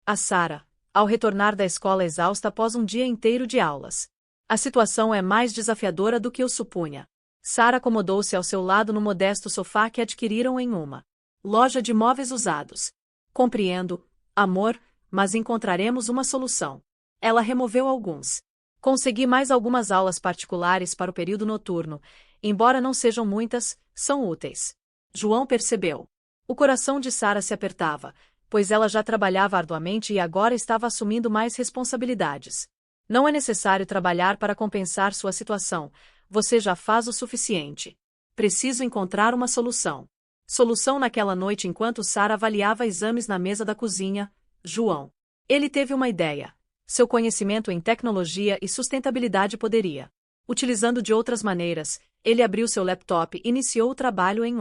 A Sara, ao retornar da escola exausta após um dia inteiro de aulas. A situação é mais desafiadora do que eu supunha. Sara acomodou-se ao seu lado no modesto sofá que adquiriram em uma loja de móveis usados. "Compreendo, amor, mas encontraremos uma solução." Ela removeu alguns. "Consegui mais algumas aulas particulares para o período noturno. Embora não sejam muitas, são úteis." João percebeu. O coração de Sara se apertava, pois ela já trabalhava arduamente e agora estava assumindo mais responsabilidades. "Não é necessário trabalhar para compensar sua situação. Você já faz o suficiente. Preciso encontrar uma solução." Solução naquela noite enquanto Sara avaliava exames na mesa da cozinha, João. Ele teve uma ideia. Seu conhecimento em tecnologia e sustentabilidade poderia. Utilizando de outras maneiras, ele abriu seu laptop e iniciou o trabalho em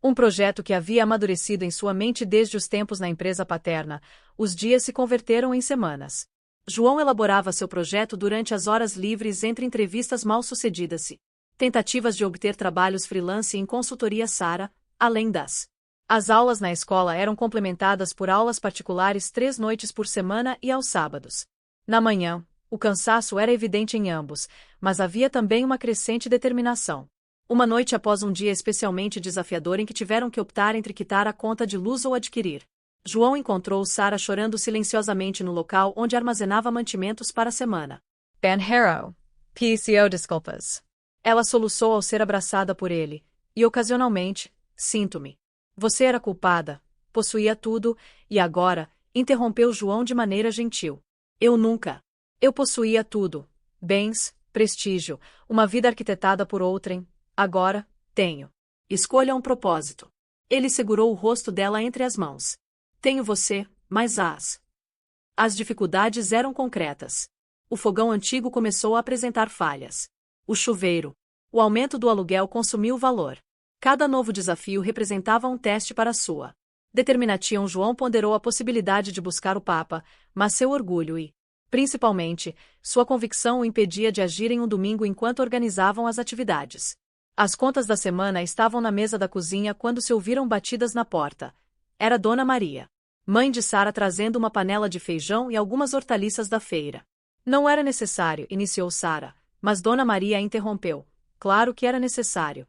um projeto que havia amadurecido em sua mente desde os tempos na empresa paterna. Os dias se converteram em semanas. João elaborava seu projeto durante as horas livres entre entrevistas mal-sucedidas e tentativas de obter trabalhos freelance em consultoria. Sara, além das as aulas na escola, eram complementadas por aulas particulares 3 noites por semana e aos sábados. Na manhã, o cansaço era evidente em ambos, mas havia também uma crescente determinação. Uma noite após um dia especialmente desafiador em que tiveram que optar entre quitar a conta de luz ou adquirir, João encontrou Sara chorando silenciosamente no local onde armazenava mantimentos para a semana. "Ben Harrow. PCO desculpas." Ela soluçou ao ser abraçada por ele. "E ocasionalmente, sinto-me. Você era culpada, possuía tudo, e agora", interrompeu João de maneira gentil. "Eu nunca. Eu possuía tudo. Bens, prestígio, uma vida arquitetada por outrem. Agora, tenho. Escolha um propósito." Ele segurou o rosto dela entre as mãos. "Tenho você, mas as dificuldades eram concretas. O fogão antigo começou a apresentar falhas. O chuveiro. O aumento do aluguel consumiu valor. Cada novo desafio representava um teste para sua determinação." João ponderou a possibilidade de buscar o Papa, mas seu orgulho e Principalmente, sua convicção o impedia de agir em um domingo enquanto organizavam as atividades. As contas da semana estavam na mesa da cozinha quando se ouviram batidas na porta. Era Dona Maria, mãe de Sara, trazendo uma panela de feijão e algumas hortaliças da feira. Não era necessário, iniciou Sara, mas Dona Maria a interrompeu. Claro que era necessário.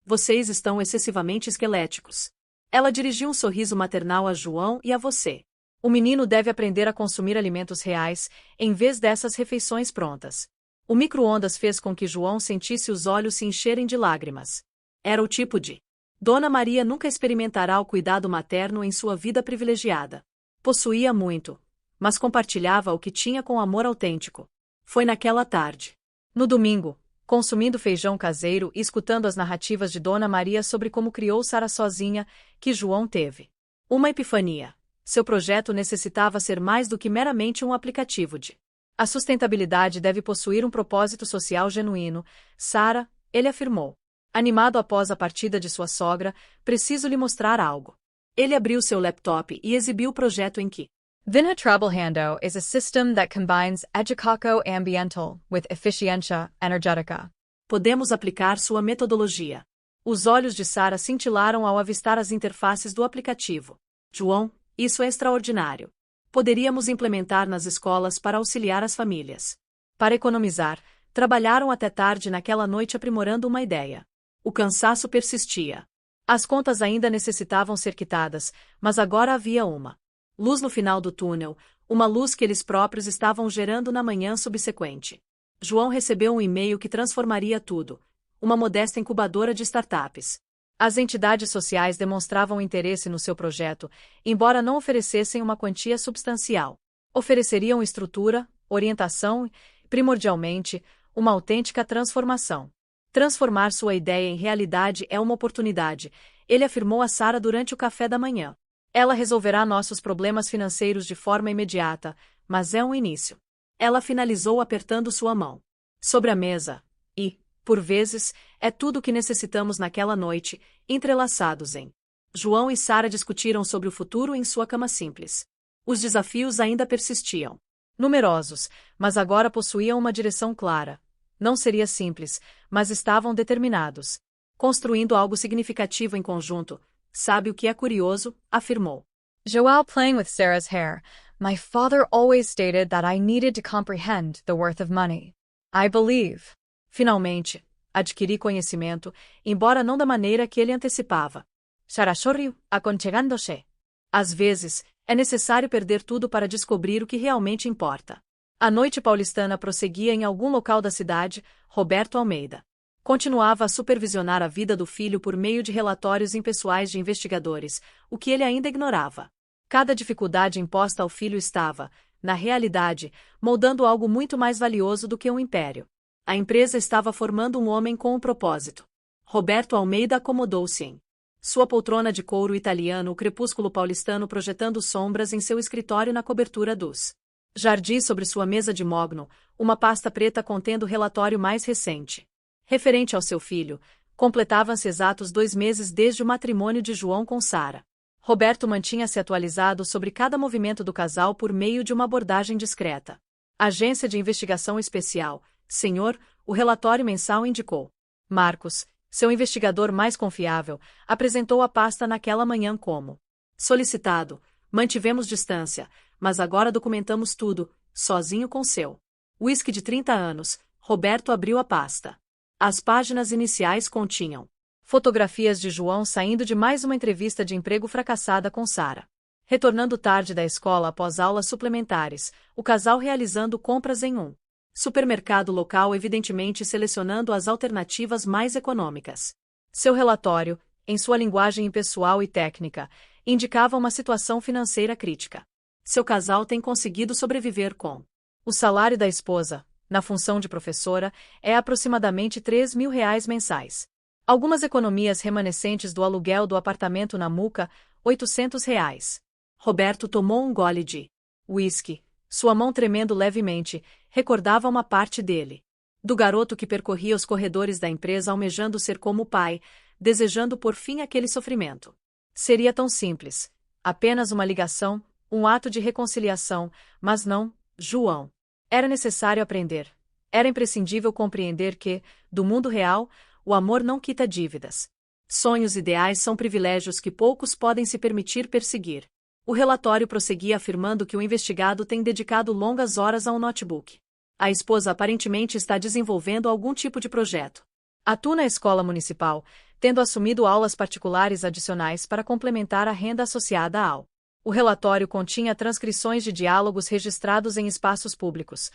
Vocês estão excessivamente esqueléticos. Ela dirigiu um sorriso maternal a João e a você. O menino deve aprender a consumir alimentos reais, em vez dessas refeições prontas. O micro-ondas fez com que João sentisse os olhos se encherem de lágrimas. Era o tipo de... Dona Maria nunca experimentará o cuidado materno em sua vida privilegiada. Possuía muito, mas compartilhava o que tinha com amor autêntico. Foi naquela tarde. No domingo, consumindo feijão caseiro e escutando as narrativas de Dona Maria sobre como criou Sara sozinha, que João teve uma epifania. Seu projeto necessitava ser mais do que meramente um aplicativo de... A sustentabilidade deve possuir um propósito social genuíno, Sara, ele afirmou. Animado após a partida de sua sogra, preciso lhe mostrar algo. Ele abriu seu laptop e exibiu o projeto em que... Vinha trabalhando is a system that combines educação ambiental with eficiência energética. Podemos aplicar sua metodologia. Os olhos de Sara cintilaram ao avistar as interfaces do aplicativo. João, isso é extraordinário. Poderíamos implementar nas escolas para auxiliar as famílias. Para economizar, trabalharam até tarde naquela noite aprimorando uma ideia. O cansaço persistia. As contas ainda necessitavam ser quitadas, mas agora havia uma luz no final do túnel, uma luz que eles próprios estavam gerando na manhã subsequente. João recebeu um e-mail que transformaria tudo. Uma modesta incubadora de startups. As entidades sociais demonstravam interesse no seu projeto, embora não oferecessem uma quantia substancial. Ofereceriam estrutura, orientação e, primordialmente, uma autêntica transformação. Transformar sua ideia em realidade é uma oportunidade, ele afirmou a Sara durante o café da manhã. Ela resolverá nossos problemas financeiros de forma imediata, mas é um início. Ela finalizou apertando sua mão sobre a mesa. E, por vezes, é tudo o que necessitamos naquela noite, entrelaçados em... João e Sara discutiram sobre o futuro em sua cama simples. Os desafios ainda persistiam. Numerosos, mas agora possuíam uma direção clara. Não seria simples, mas estavam determinados. Construindo algo significativo em conjunto. Sabe o que é curioso? Afirmou. João playing with Sarah's hair. My father always stated that I needed to comprehend the worth of money. I believe. Finalmente, adquiri conhecimento, embora não da maneira que ele antecipava. Sara sorriu, aconchegando-se. Às vezes, é necessário perder tudo para descobrir o que realmente importa. A noite paulistana prosseguia em algum local da cidade. Roberto Almeida continuava a supervisionar a vida do filho por meio de relatórios impessoais de investigadores, o que ele ainda ignorava. Cada dificuldade imposta ao filho estava, na realidade, moldando algo muito mais valioso do que um império. A empresa estava formando um homem com um propósito. Roberto Almeida acomodou-se em sua poltrona de couro italiano, o crepúsculo paulistano projetando sombras em seu escritório na cobertura dos jardins sobre sua mesa de mogno, uma pasta preta contendo o relatório mais recente. Referente ao seu filho, completavam-se exatos 2 meses desde o matrimônio de João com Sara. Roberto mantinha-se atualizado sobre cada movimento do casal por meio de uma abordagem discreta. Agência de Investigação Especial, senhor, o relatório mensal indicou. Marcos, seu investigador mais confiável, apresentou a pasta naquela manhã como solicitado. Mantivemos distância, mas agora documentamos tudo, sozinho com seu whisky de 30 anos. Roberto abriu a pasta. As páginas iniciais continham fotografias de João saindo de mais uma entrevista de emprego fracassada com Sara. Retornando tarde da escola após aulas suplementares, o casal realizando compras em um supermercado local, evidentemente selecionando as alternativas mais econômicas. Seu relatório, em sua linguagem impessoal e técnica, indicava uma situação financeira crítica. Seu casal tem conseguido sobreviver com o salário da esposa, na função de professora, é aproximadamente R$ 3.000 mensais. Algumas economias remanescentes do aluguel do apartamento na Muca, R$ 800. Roberto tomou um gole de whisky. Sua mão tremendo levemente, recordava uma parte dele. Do garoto que percorria os corredores da empresa almejando ser como o pai, desejando por fim aquele sofrimento. Seria tão simples. Apenas uma ligação, um ato de reconciliação, mas não, João. Era necessário aprender. Era imprescindível compreender que, do mundo real, o amor não quita dívidas. Sonhos ideais são privilégios que poucos podem se permitir perseguir. O relatório prosseguia afirmando que o investigado tem dedicado longas horas ao notebook. A esposa aparentemente está desenvolvendo algum tipo de projeto. Atua na escola municipal, tendo assumido aulas particulares adicionais para complementar a renda associada ao. O relatório continha transcrições de diálogos registrados em espaços públicos.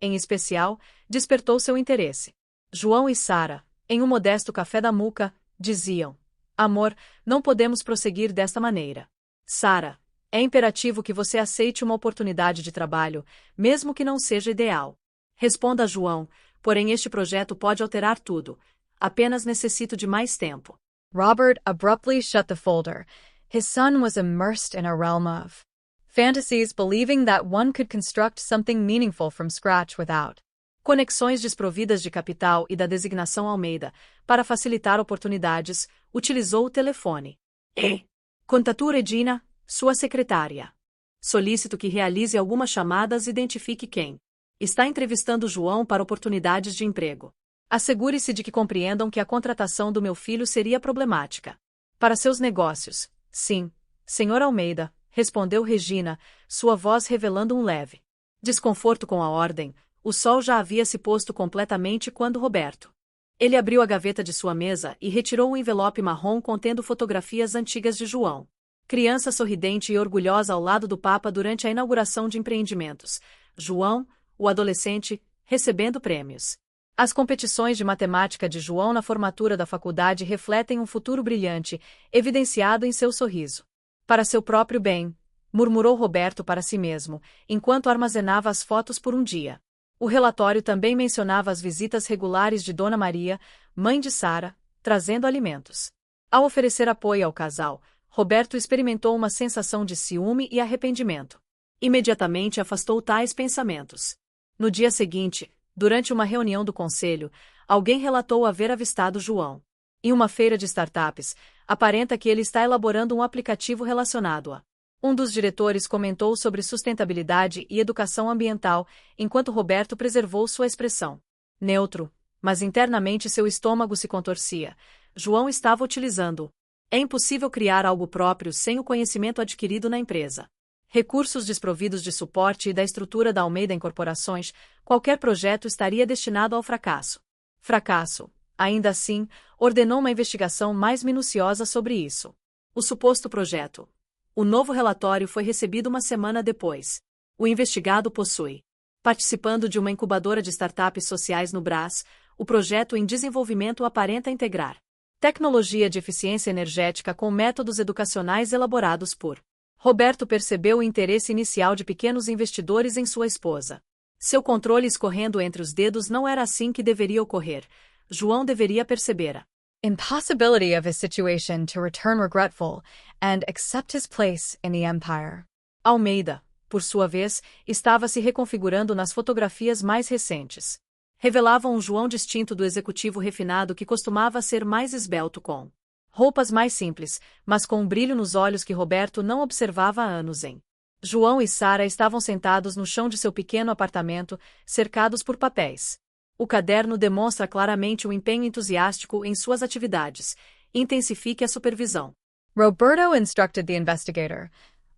Em especial, despertou seu interesse. João e Sara, em um modesto café da Muca, diziam: Amor, não podemos prosseguir desta maneira. Sara, é imperativo que você aceite uma oportunidade de trabalho, mesmo que não seja ideal. Responda a João, porém este projeto pode alterar tudo. Apenas necessito de mais tempo. Robert abruptly shut the folder. His son was immersed in a realm of fantasies, believing that one could construct something meaningful from scratch without conexões desprovidas de capital e da designação Almeida, para facilitar oportunidades, utilizou o telefone. Contatu Regina, sua secretária. Solicito que realize algumas chamadas e identifique quem está entrevistando João para oportunidades de emprego. Assegure-se de que compreendam que a contratação do meu filho seria problemática. Para seus negócios, sim, Sr. Almeida, respondeu Regina, sua voz revelando um leve desconforto com a ordem. O sol já havia se posto completamente quando Roberto. Ele abriu a gaveta de sua mesa e retirou um envelope marrom contendo fotografias antigas de João. Criança sorridente e orgulhosa ao lado do Papa durante a inauguração de empreendimentos. João, o adolescente, recebendo prêmios. As competições de matemática de João na formatura da faculdade refletem um futuro brilhante, evidenciado em seu sorriso. Para seu próprio bem, murmurou Roberto para si mesmo, enquanto armazenava as fotos por um dia. O relatório também mencionava as visitas regulares de Dona Maria, mãe de Sara, trazendo alimentos. Ao oferecer apoio ao casal, Roberto experimentou uma sensação de ciúme e arrependimento. Imediatamente afastou tais pensamentos. No dia seguinte, durante uma reunião do conselho, alguém relatou haver avistado João. Em uma feira de startups, aparenta que ele está elaborando um aplicativo relacionado a. Um dos diretores comentou sobre sustentabilidade e educação ambiental, enquanto Roberto preservou sua expressão neutro, mas internamente seu estômago se contorcia. João estava utilizando. É impossível criar algo próprio sem o conhecimento adquirido na empresa. Recursos desprovidos de suporte e da estrutura da Almeida Incorporações, qualquer projeto estaria destinado ao fracasso. Fracasso. Ainda assim, ordenou uma investigação mais minuciosa sobre isso. O suposto projeto. O novo relatório foi recebido uma semana depois. O investigado possui. Participando de uma incubadora de startups sociais no Brás, o projeto em desenvolvimento aparenta integrar tecnologia de eficiência energética com métodos educacionais elaborados por. Roberto percebeu o interesse inicial de pequenos investidores em sua esposa. Seu controle escorrendo entre os dedos não era assim que deveria ocorrer. João deveria perceber a impossibility of his situation to return regretful and accept his place in the empire. Almeida, por sua vez, estava se reconfigurando nas fotografias mais recentes. Revelavam um João distinto do executivo refinado que costumava ser mais esbelto com roupas mais simples, mas com um brilho nos olhos que Roberto não observava há anos em. João e Sara estavam sentados no chão de seu pequeno apartamento, cercados por papéis. O caderno demonstra claramente o empenho entusiástico em suas atividades. Intensifique a supervisão. Roberto instructed the investigator.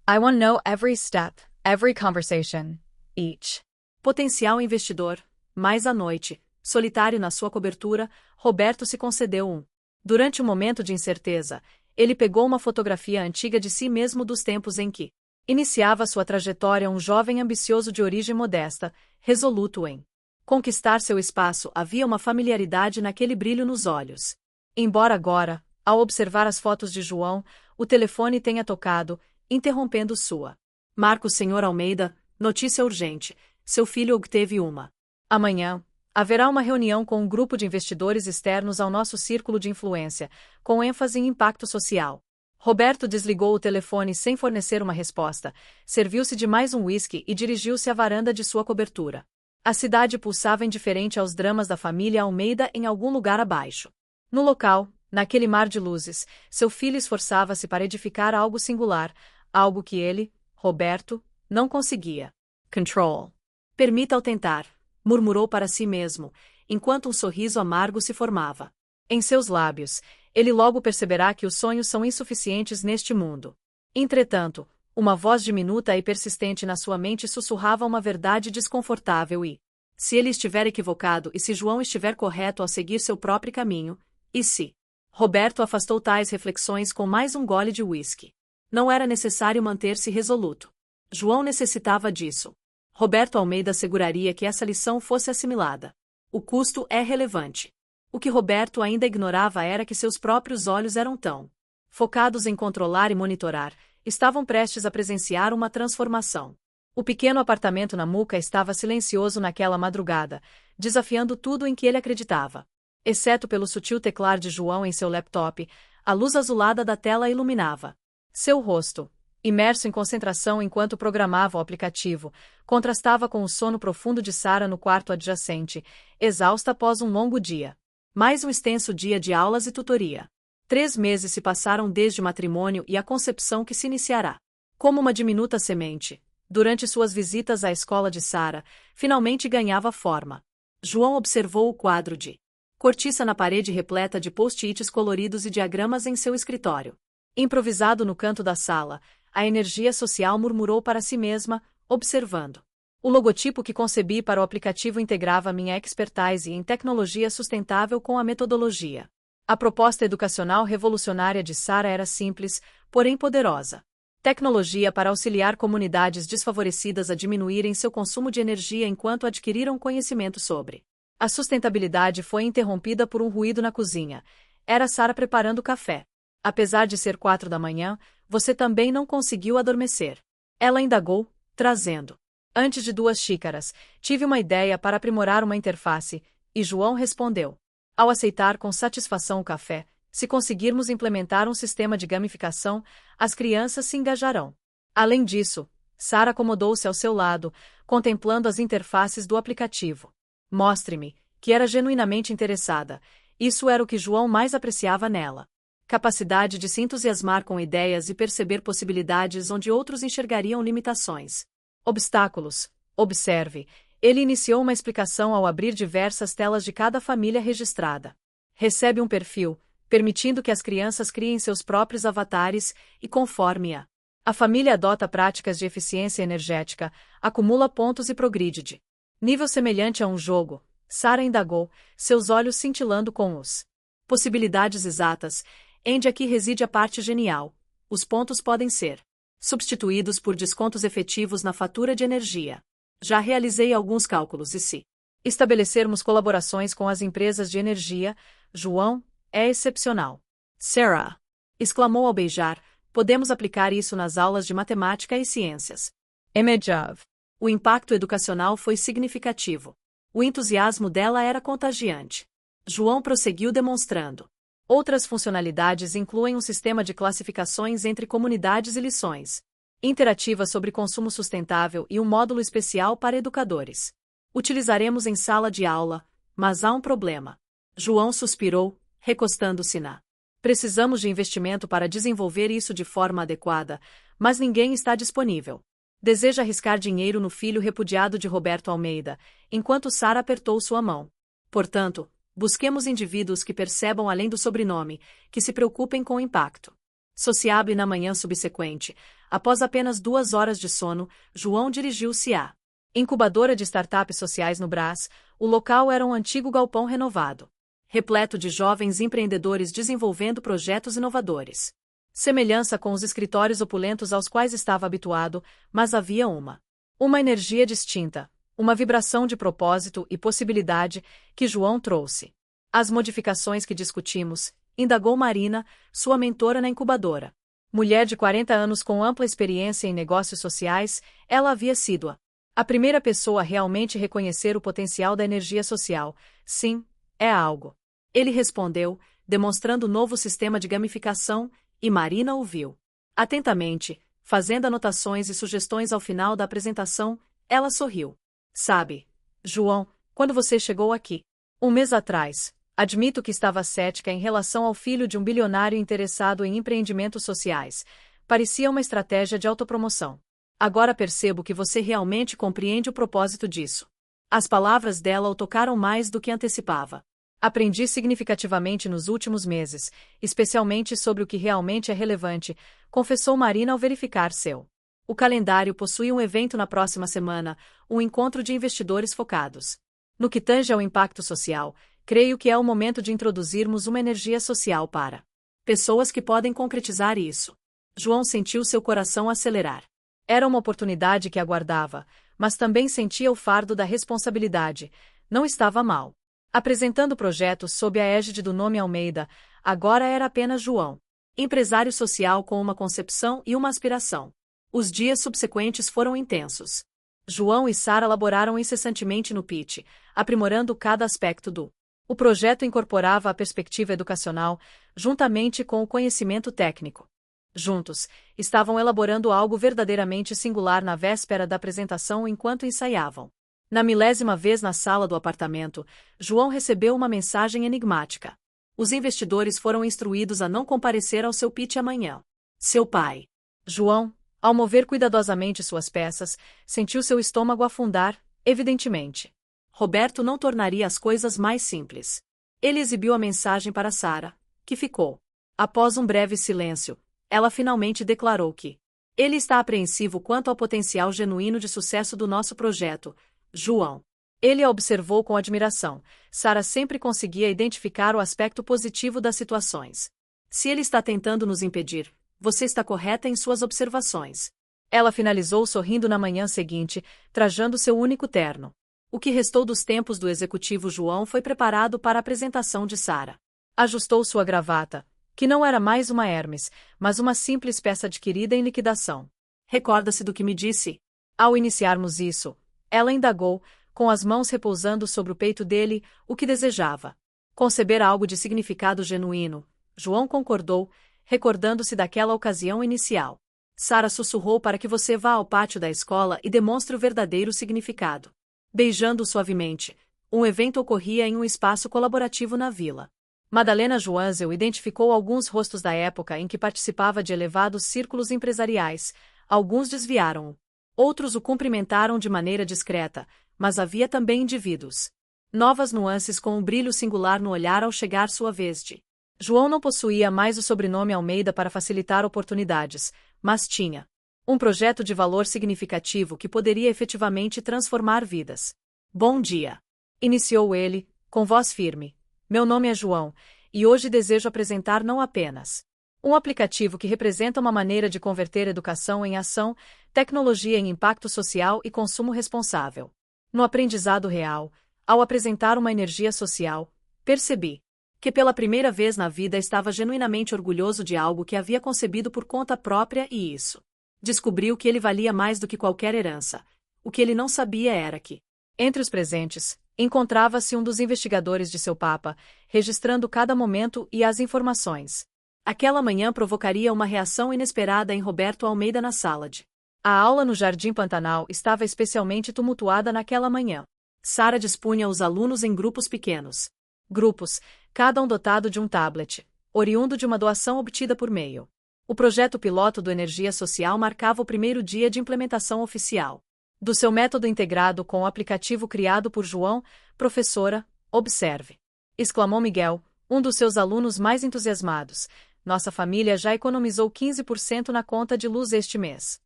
I want to know every step, every conversation, each. Potencial investidor. Mais à noite, solitário na sua cobertura, Roberto se concedeu um. Durante um momento de incerteza, ele pegou uma fotografia antiga de si mesmo dos tempos em que iniciava sua trajetória um jovem ambicioso de origem modesta, resoluto em conquistar seu espaço. Havia uma familiaridade naquele brilho nos olhos. Embora agora, ao observar as fotos de João, o telefone tenha tocado, interrompendo sua. Marcos Sr. Almeida, notícia urgente. Seu filho obteve uma. Amanhã, haverá uma reunião com um grupo de investidores externos ao nosso círculo de influência, com ênfase em impacto social. Roberto desligou o telefone sem fornecer uma resposta, serviu-se de mais um uísque e dirigiu-se à varanda de sua cobertura. A cidade pulsava indiferente aos dramas da família Almeida em algum lugar abaixo. No local, naquele mar de luzes, seu filho esforçava-se para edificar algo singular, algo que ele, Roberto, não conseguia. Control. Permita-o tentar, murmurou para si mesmo, enquanto um sorriso amargo se formava em seus lábios. Ele logo perceberá que os sonhos são insuficientes neste mundo. Entretanto, uma voz diminuta e persistente na sua mente sussurrava uma verdade desconfortável e, se ele estiver equivocado e se João estiver correto ao seguir seu próprio caminho, e se? Roberto afastou tais reflexões com mais um gole de uísque. Não era necessário manter-se resoluto. João necessitava disso. Roberto Almeida asseguraria que essa lição fosse assimilada. O custo é relevante. O que Roberto ainda ignorava era que seus próprios olhos eram tão focados em controlar e monitorar, estavam prestes a presenciar uma transformação. O pequeno apartamento na Muca estava silencioso naquela madrugada, desafiando tudo em que ele acreditava. Exceto pelo sutil teclar de João em seu laptop, a luz azulada da tela iluminava seu rosto. Imerso em concentração enquanto programava o aplicativo, contrastava com o sono profundo de Sarah no quarto adjacente, exausta após um longo dia. Mais um extenso dia de aulas e tutoria. 3 meses se passaram desde o matrimônio e a concepção que se iniciará. Como uma diminuta semente, durante suas visitas à escola de Sarah, finalmente ganhava forma. João observou o quadro de cortiça na parede repleta de post-its coloridos e diagramas em seu escritório. Improvisado no canto da sala, a energia social murmurou para si mesma, observando. O logotipo que concebi para o aplicativo integrava minha expertise em tecnologia sustentável com a metodologia. A proposta educacional revolucionária de Sarah era simples, porém poderosa. Tecnologia para auxiliar comunidades desfavorecidas a diminuírem seu consumo de energia enquanto adquiriram conhecimento sobre. A sustentabilidade foi interrompida por um ruído na cozinha. Era Sarah preparando café. Apesar de ser 4 da manhã, você também não conseguiu adormecer. Ela indagou, trazendo. Antes de 2 xícaras, tive uma ideia para aprimorar uma interface, e João respondeu. Ao aceitar com satisfação o café, se conseguirmos implementar um sistema de gamificação, as crianças se engajarão. Além disso, Sarah acomodou-se ao seu lado, contemplando as interfaces do aplicativo. Mostre-me, que era genuinamente interessada. Isso era o que João mais apreciava nela. Capacidade de se entusiasmar com ideias e perceber possibilidades onde outros enxergariam limitações. Obstáculos. Observe. Ele iniciou uma explicação ao abrir diversas telas de cada família registrada. Recebe um perfil, permitindo que as crianças criem seus próprios avatares e, conforme a família adota práticas de eficiência energética, acumula pontos e progride de nível semelhante a um jogo. Sarah indagou, seus olhos cintilando com os possibilidades exatas. Onde aqui reside a parte genial. Os pontos podem ser substituídos por descontos efetivos na fatura de energia. Já realizei alguns cálculos e se estabelecermos colaborações com as empresas de energia, João, é excepcional. Sarah! Exclamou ao beijar, podemos aplicar isso nas aulas de matemática e ciências. Image of. O impacto educacional foi significativo. O entusiasmo dela era contagiante. João prosseguiu demonstrando. Outras funcionalidades incluem um sistema de classificações entre comunidades e lições, interativa sobre consumo sustentável e um módulo especial para educadores. Utilizaremos em sala de aula, mas há um problema. João suspirou, recostando-se na. Precisamos de investimento para desenvolver isso de forma adequada, mas ninguém está disponível. Deseja arriscar dinheiro no filho repudiado de Roberto Almeida, enquanto Sarah apertou sua mão. Portanto, busquemos indivíduos que percebam além do sobrenome, que se preocupem com o impacto. Sociável na manhã subsequente, após apenas 2 horas de sono, João dirigiu-se à incubadora de startups sociais no Brás. O local era um antigo galpão renovado, repleto de jovens empreendedores desenvolvendo projetos inovadores. Semelhança com os escritórios opulentos aos quais estava habituado, mas havia uma energia distinta. Uma vibração de propósito e possibilidade que João trouxe. As modificações que discutimos, indagou Marina, sua mentora na incubadora. Mulher de 40 anos com ampla experiência em negócios sociais, ela havia sido a primeira pessoa a realmente reconhecer o potencial da energia social. Sim, é algo. Ele respondeu, demonstrando o novo sistema de gamificação, e Marina ouviu atentamente, fazendo anotações e sugestões ao final da apresentação. Ela sorriu. Sabe, João, quando você chegou aqui, 1 mês atrás, admito que estava cética em relação ao filho de um bilionário interessado em empreendimentos sociais. Parecia uma estratégia de autopromoção. Agora percebo que você realmente compreende o propósito disso. As palavras dela o tocaram mais do que antecipava. Aprendi significativamente nos últimos meses, especialmente sobre o que realmente é relevante, confessou Marina ao verificar seu. O calendário possui um evento na próxima semana, um encontro de investidores focados. No que tange ao impacto social, creio que é o momento de introduzirmos uma energia social para pessoas que podem concretizar isso. João sentiu seu coração acelerar. Era uma oportunidade que aguardava, mas também sentia o fardo da responsabilidade. Não estava mal. Apresentando projetos sob a égide do nome Almeida, agora era apenas João. Empresário social com uma concepção e uma aspiração. Os dias subsequentes foram intensos. João e Sara laboraram incessantemente no pitch, aprimorando cada aspecto do. O projeto incorporava a perspectiva educacional, juntamente com o conhecimento técnico. Juntos, estavam elaborando algo verdadeiramente singular na véspera da apresentação enquanto ensaiavam. Na 1000ª vez na sala do apartamento, João recebeu uma mensagem enigmática. Os investidores foram instruídos a não comparecer ao seu pitch amanhã. Seu pai. João, ao mover cuidadosamente suas peças, sentiu seu estômago afundar, evidentemente. Roberto não tornaria as coisas mais simples. Ele exibiu a mensagem para Sara, que ficou. Após um breve silêncio, ela finalmente declarou que ele está apreensivo quanto ao potencial genuíno de sucesso do nosso projeto, João. Ele a observou com admiração. Sara sempre conseguia identificar o aspecto positivo das situações. Se ele está tentando nos impedir, você está correta em suas observações. Ela finalizou sorrindo na manhã seguinte, trajando seu único terno. O que restou dos tempos do executivo João foi preparado para a apresentação de Sara. Ajustou sua gravata, que não era mais uma Hermes, mas uma simples peça adquirida em liquidação. Recorda-se do que me disse? Ao iniciarmos isso, ela indagou, com as mãos repousando sobre o peito dele, o que desejava. Conceber algo de significado genuíno. João concordou, recordando-se daquela ocasião inicial. Sara sussurrou para que você vá ao pátio da escola e demonstre o verdadeiro significado. Beijando-o suavemente, um evento ocorria em um espaço colaborativo na vila. Madalena Joanzel identificou alguns rostos da época em que participava de elevados círculos empresariais. Alguns desviaram-o. Outros o cumprimentaram de maneira discreta, mas havia também indivíduos. Novas nuances com um brilho singular no olhar ao chegar sua vez de. João não possuía mais o sobrenome Almeida para facilitar oportunidades, mas tinha um projeto de valor significativo que poderia efetivamente transformar vidas. Bom dia! Iniciou ele, com voz firme. Meu nome é João, e hoje desejo apresentar não apenas um aplicativo que representa uma maneira de converter educação em ação, tecnologia em impacto social e consumo responsável. No aprendizado real, ao apresentar uma energia social, percebi que pela primeira vez na vida estava genuinamente orgulhoso de algo que havia concebido por conta própria e isso. Descobriu que ele valia mais do que qualquer herança. O que ele não sabia era que, entre os presentes, encontrava-se um dos investigadores de seu papa, registrando cada momento e as informações. Aquela manhã provocaria uma reação inesperada em Roberto Almeida na sala de. A aula no Jardim Pantanal estava especialmente tumultuada naquela manhã. Sara dispunha os alunos em grupos pequenos. Grupos, cada um dotado de um tablet, oriundo de uma doação obtida por meio. O projeto piloto do Energia Social marcava o primeiro dia de implementação oficial do seu método integrado com o aplicativo criado por João. Professora, observe! Exclamou Miguel, um dos seus alunos mais entusiasmados. Nossa família já economizou 15% na conta de luz este mês.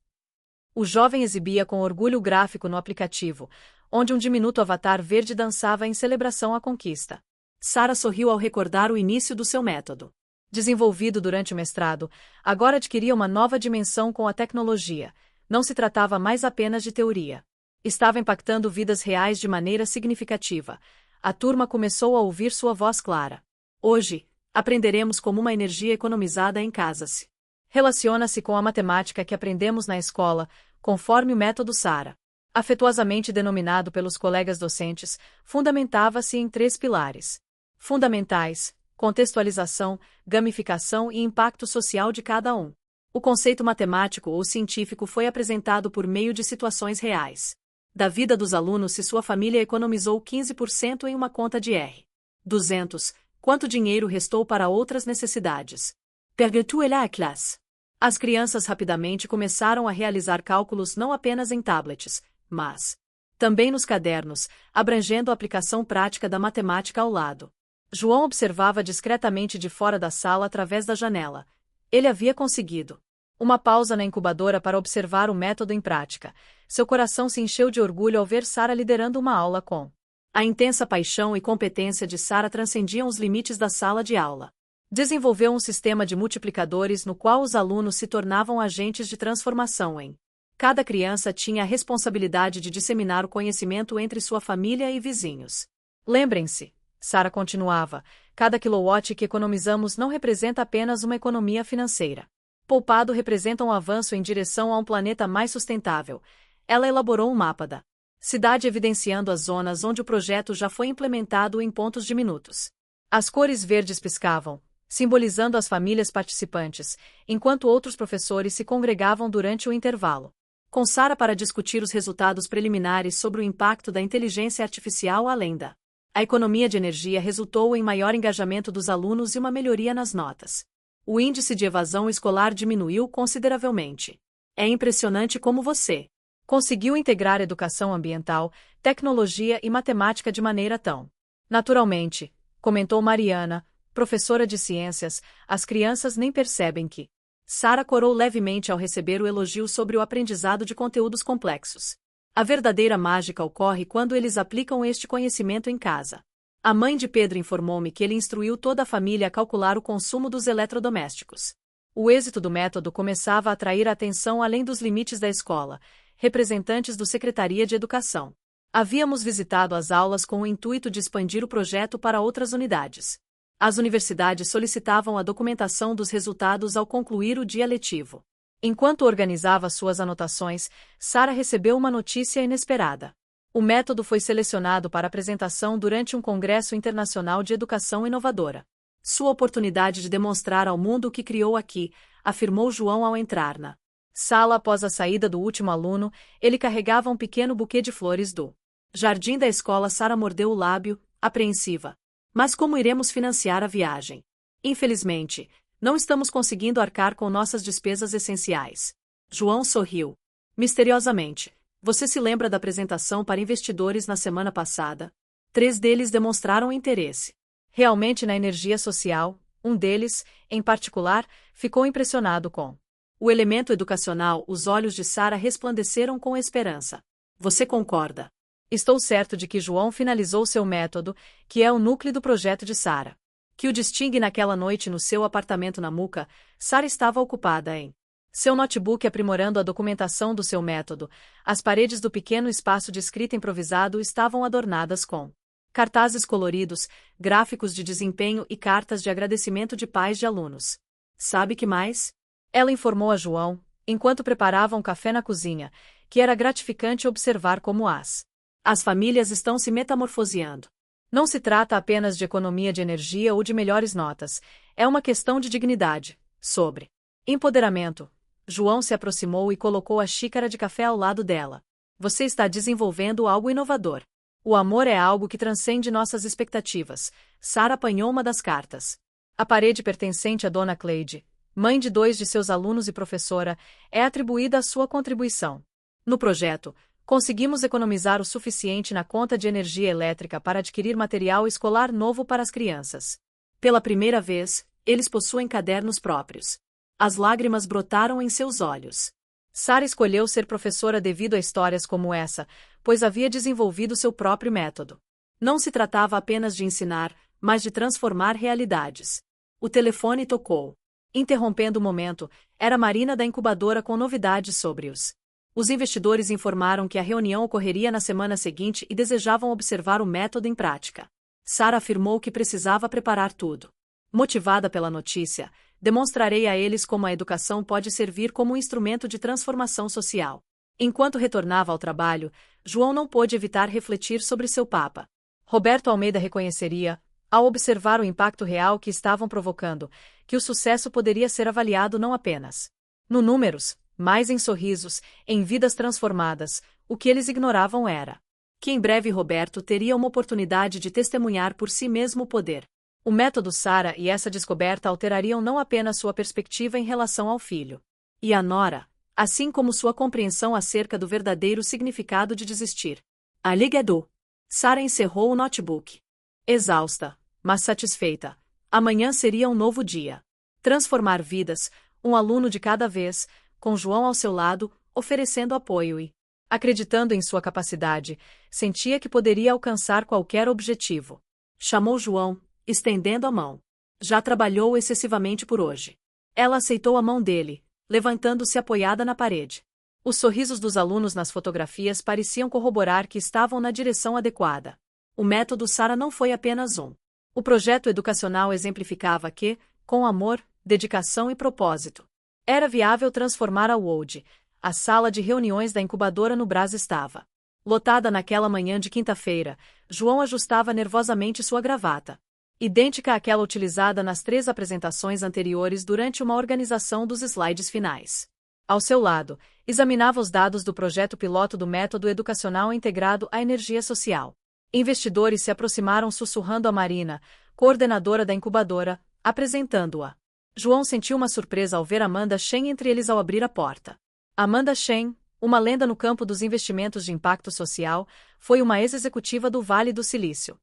O jovem exibia com orgulho o gráfico no aplicativo, onde um diminuto avatar verde dançava em celebração à conquista. Sara sorriu ao recordar o início do seu método. Desenvolvido durante o mestrado, agora adquiria uma nova dimensão com a tecnologia. Não se tratava mais apenas de teoria. Estava impactando vidas reais de maneira significativa. A turma começou a ouvir sua voz clara. Hoje, aprenderemos como uma energia economizada em casa-se relaciona-se com a matemática que aprendemos na escola, conforme o método Sara. Afetuosamente denominado pelos colegas docentes, fundamentava-se em 3 pilares fundamentais: contextualização, gamificação e impacto social de cada um. O conceito matemático ou científico foi apresentado por meio de situações reais da vida dos alunos. Se sua família economizou 15% em uma conta de R$ 200, quanto dinheiro restou para outras necessidades? Perguntou-elle à classe. As crianças rapidamente começaram a realizar cálculos não apenas em tablets, mas também nos cadernos, abrangendo a aplicação prática da matemática ao lado. João observava discretamente de fora da sala através da janela. Ele havia conseguido uma pausa na incubadora para observar o método em prática. Seu coração se encheu de orgulho ao ver Sara liderando uma aula com. A intensa paixão e competência de Sara transcendiam os limites da sala de aula. Desenvolveu um sistema de multiplicadores no qual os alunos se tornavam agentes de transformação em. Cada criança tinha a responsabilidade de disseminar o conhecimento entre sua família e vizinhos. Lembrem-se, Sara continuava, cada quilowatt que economizamos não representa apenas uma economia financeira. Poupado representa um avanço em direção a um planeta mais sustentável. Ela elaborou um mapa da cidade evidenciando as zonas onde o projeto já foi implementado em pontos de minutos. As cores verdes piscavam, simbolizando as famílias participantes, enquanto outros professores se congregavam durante o intervalo. Com Sara para discutir os resultados preliminares sobre o impacto da inteligência artificial além da a economia de energia resultou em maior engajamento dos alunos e uma melhoria nas notas. O índice de evasão escolar diminuiu consideravelmente. É impressionante como você conseguiu integrar educação ambiental, tecnologia e matemática de maneira tão naturalmente, comentou Mariana, professora de ciências. As crianças nem percebem que. Sara corou levemente ao receber o elogio sobre o aprendizado de conteúdos complexos. A verdadeira mágica ocorre quando eles aplicam este conhecimento em casa. A mãe de Pedro informou-me que ele instruiu toda a família a calcular o consumo dos eletrodomésticos. O êxito do método começava a atrair a atenção além dos limites da escola, representantes do Secretaria de Educação. Havíamos visitado as aulas com o intuito de expandir o projeto para outras unidades. As universidades solicitavam a documentação dos resultados ao concluir o dia letivo. Enquanto organizava suas anotações, Sara recebeu uma notícia inesperada. O método foi selecionado para apresentação durante um congresso internacional de educação inovadora. Sua oportunidade de demonstrar ao mundo o que criou aqui, afirmou João ao entrar na sala após a saída do último aluno. Ele carregava um pequeno buquê de flores do jardim da escola. Sara mordeu o lábio, apreensiva. Mas como iremos financiar a viagem? Infelizmente, não estamos conseguindo arcar com nossas despesas essenciais. João sorriu. Misteriosamente. Você se lembra da apresentação para investidores na semana passada? 3 deles demonstraram interesse. Realmente na energia social, um deles, em particular, ficou impressionado com o elemento educacional. Os olhos de Sara resplandeceram com esperança. Você concorda? Estou certo de que João finalizou seu método, que é o núcleo do projeto de Sara. Que o distingue naquela noite no seu apartamento na Muca. Sara estava ocupada em seu notebook aprimorando a documentação do seu método. As paredes do pequeno espaço de escrita improvisado estavam adornadas com cartazes coloridos, gráficos de desempenho e cartas de agradecimento de pais de alunos. Sabe que mais? Ela informou a João, enquanto preparava um café na cozinha, que era gratificante observar como as famílias estão se metamorfoseando. Não se trata apenas de economia de energia ou de melhores notas, é uma questão de dignidade. Sobre empoderamento. João se aproximou e colocou a xícara de café ao lado dela. Você está desenvolvendo algo inovador. O amor é algo que transcende nossas expectativas. Sara apanhou uma das cartas. A parede pertencente a Dona Cleide, mãe de 2 de seus alunos e professora, é atribuída à sua contribuição. No projeto, conseguimos economizar o suficiente na conta de energia elétrica para adquirir material escolar novo para as crianças. Pela primeira vez, eles possuem cadernos próprios. As lágrimas brotaram em seus olhos. Sara escolheu ser professora devido a histórias como essa, pois havia desenvolvido seu próprio método. Não se tratava apenas de ensinar, mas de transformar realidades. O telefone tocou. Interrompendo o momento, era Marina da incubadora com novidades sobre os investidores informaram que a reunião ocorreria na semana seguinte e desejavam observar o método em prática. Sara afirmou que precisava preparar tudo. Motivada pela notícia, demonstrarei a eles como a educação pode servir como um instrumento de transformação social. Enquanto retornava ao trabalho, João não pôde evitar refletir sobre seu papa. Roberto Almeida reconheceria, ao observar o impacto real que estavam provocando, que o sucesso poderia ser avaliado não apenas no números, mas em sorrisos, em vidas transformadas. O que eles ignoravam era que em breve Roberto teria uma oportunidade de testemunhar por si mesmo o poder. O método Sara e essa descoberta alterariam não apenas sua perspectiva em relação ao filho, E a nora, assim como sua compreensão acerca do verdadeiro significado de desistir. Alligedo. Sara encerrou o notebook. Exausta, mas satisfeita. Amanhã seria um novo dia. Transformar vidas, um aluno de cada vez, com João ao seu lado, oferecendo apoio e, acreditando em sua capacidade, sentia que poderia alcançar qualquer objetivo. Chamou João, estendendo a mão. Já trabalhou excessivamente por hoje. Ela aceitou a mão dele, levantando-se apoiada na parede. Os sorrisos dos alunos nas fotografias pareciam corroborar que estavam na direção adequada. O método Sara não foi apenas um. O projeto educacional exemplificava que, com amor, dedicação e propósito, era viável transformar a Wold. A sala de reuniões da incubadora no Brás estava lotada naquela manhã de quinta-feira. João ajustava nervosamente sua gravata, idêntica àquela utilizada nas 3 apresentações anteriores durante uma organização dos slides finais. Ao seu lado, examinava os dados do projeto piloto do método educacional integrado à energia social. Investidores se aproximaram sussurrando a Marina, coordenadora da incubadora, apresentando-a. João sentiu uma surpresa ao ver Amanda Shen entre eles ao abrir a porta. Amanda Shen, uma lenda no campo dos investimentos de impacto social, foi uma ex-executiva do Vale do Silício.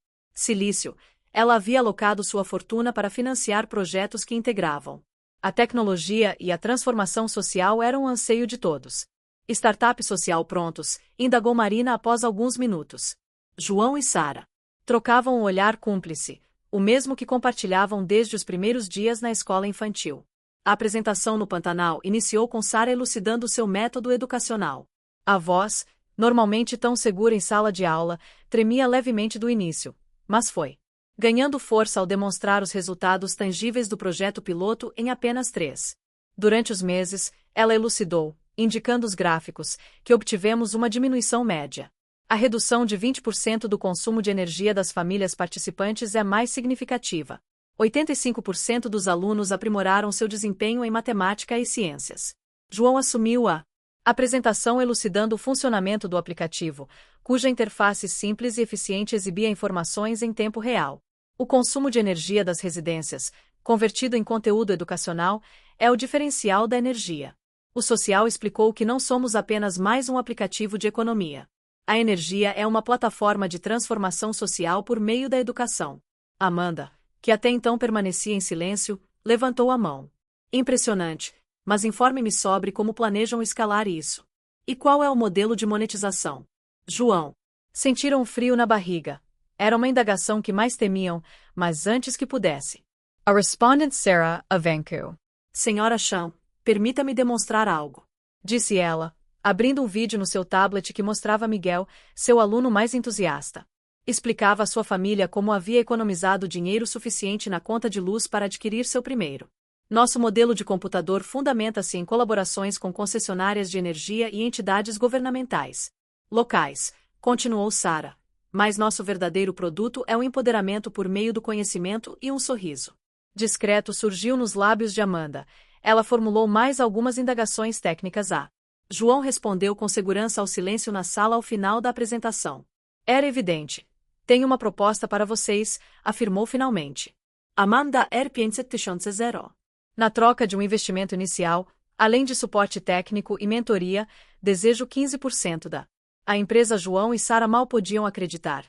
Ela havia alocado sua fortuna para financiar projetos que integravam a tecnologia e a transformação social eram um anseio de todos. Startup social prontos, indagou Marina após alguns minutos. João e Sara trocavam um olhar cúmplice, o mesmo que compartilhavam desde os primeiros dias na escola infantil. A apresentação no Pantanal iniciou com Sara elucidando seu método educacional. A voz, normalmente tão segura em sala de aula, tremia levemente do início, mas foi ganhando força ao demonstrar os resultados tangíveis do projeto piloto em apenas 3. Durante os meses, ela elucidou, indicando os gráficos, que obtivemos uma diminuição média. A redução de 20% do consumo de energia das famílias participantes é mais significativa. 85% dos alunos aprimoraram seu desempenho em matemática e ciências. João assumiu a apresentação elucidando o funcionamento do aplicativo, cuja interface simples e eficiente exibia informações em tempo real. O consumo de energia das residências, convertido em conteúdo educacional, é o diferencial da energia. O social explicou que não somos apenas mais um aplicativo de economia. A energia é uma plataforma de transformação social por meio da educação. Amanda, que até então permanecia em silêncio, levantou a mão. Impressionante, mas informe-me sobre como planejam escalar isso. E qual é o modelo de monetização? João. Sentiram um frio na barriga. Era uma indagação que mais temiam, mas antes que pudesse. A respondent Sarah Avancu. Senhora Chan, permita-me demonstrar algo, disse ela, abrindo um vídeo no seu tablet que mostrava Miguel, seu aluno mais entusiasta. Explicava à sua família como havia economizado dinheiro suficiente na conta de luz para adquirir seu primeiro. Nosso modelo de computador fundamenta-se em colaborações com concessionárias de energia e entidades governamentais locais, continuou Sara. Mas nosso verdadeiro produto é o empoderamento por meio do conhecimento e um sorriso discreto surgiu nos lábios de Amanda. Ela formulou mais algumas indagações técnicas a João respondeu com segurança ao silêncio na sala ao final da apresentação. Era evidente. Tenho uma proposta para vocês, afirmou finalmente. Amanda er 500,000. Na troca de um investimento inicial, além de suporte técnico e mentoria, desejo 15% da. A empresa João e Sara mal podiam acreditar.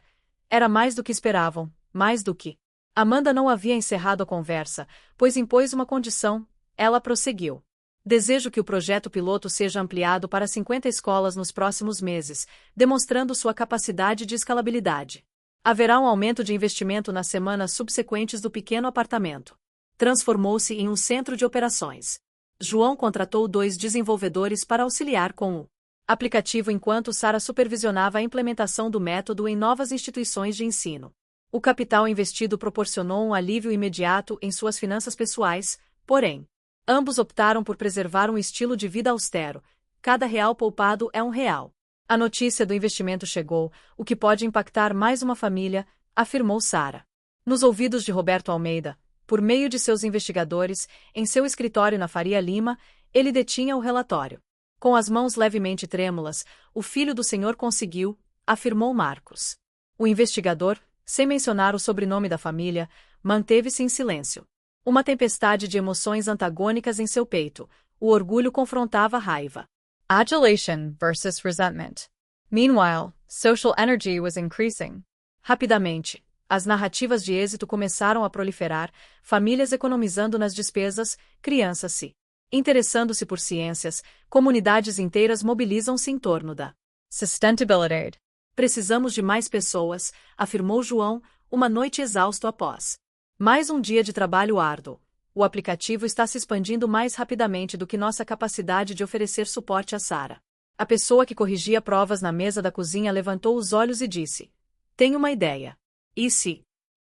Era mais do que esperavam, mais do que. Amanda não havia encerrado a conversa, pois impôs uma condição. Ela prosseguiu. Desejo que o projeto piloto seja ampliado para 50 escolas nos próximos meses, demonstrando sua capacidade de escalabilidade. Haverá um aumento de investimento nas semanas subsequentes do pequeno apartamento. Transformou-se em um centro de operações. João contratou 2 desenvolvedores para auxiliar com o aplicativo enquanto Sara supervisionava a implementação do método em novas instituições de ensino. O capital investido proporcionou um alívio imediato em suas finanças pessoais, porém, ambos optaram por preservar um estilo de vida austero. Cada real poupado é um real. A notícia do investimento chegou, o que pode impactar mais uma família, afirmou Sara. Nos ouvidos de Roberto Almeida, por meio de seus investigadores, em seu escritório na Faria Lima, ele detinha o relatório. Com as mãos levemente trêmulas, o filho do senhor conseguiu, afirmou Marcos. O investigador, sem mencionar o sobrenome da família, manteve-se em silêncio. Uma tempestade de emoções antagônicas em seu peito, O orgulho confrontava a raiva. Adulation versus resentment. Meanwhile, social energy was increasing. Rapidamente, as narrativas de êxito começaram a proliferar, famílias economizando nas despesas, crianças se interessando-se por ciências, comunidades inteiras mobilizam-se em torno da sustainability. Precisamos de mais pessoas, afirmou João, uma noite exausto após mais um dia de trabalho árduo. O aplicativo está se expandindo mais rapidamente do que nossa capacidade de oferecer suporte a Sara. A pessoa que corrigia provas na mesa da cozinha levantou os olhos e disse: Tenho uma ideia. E se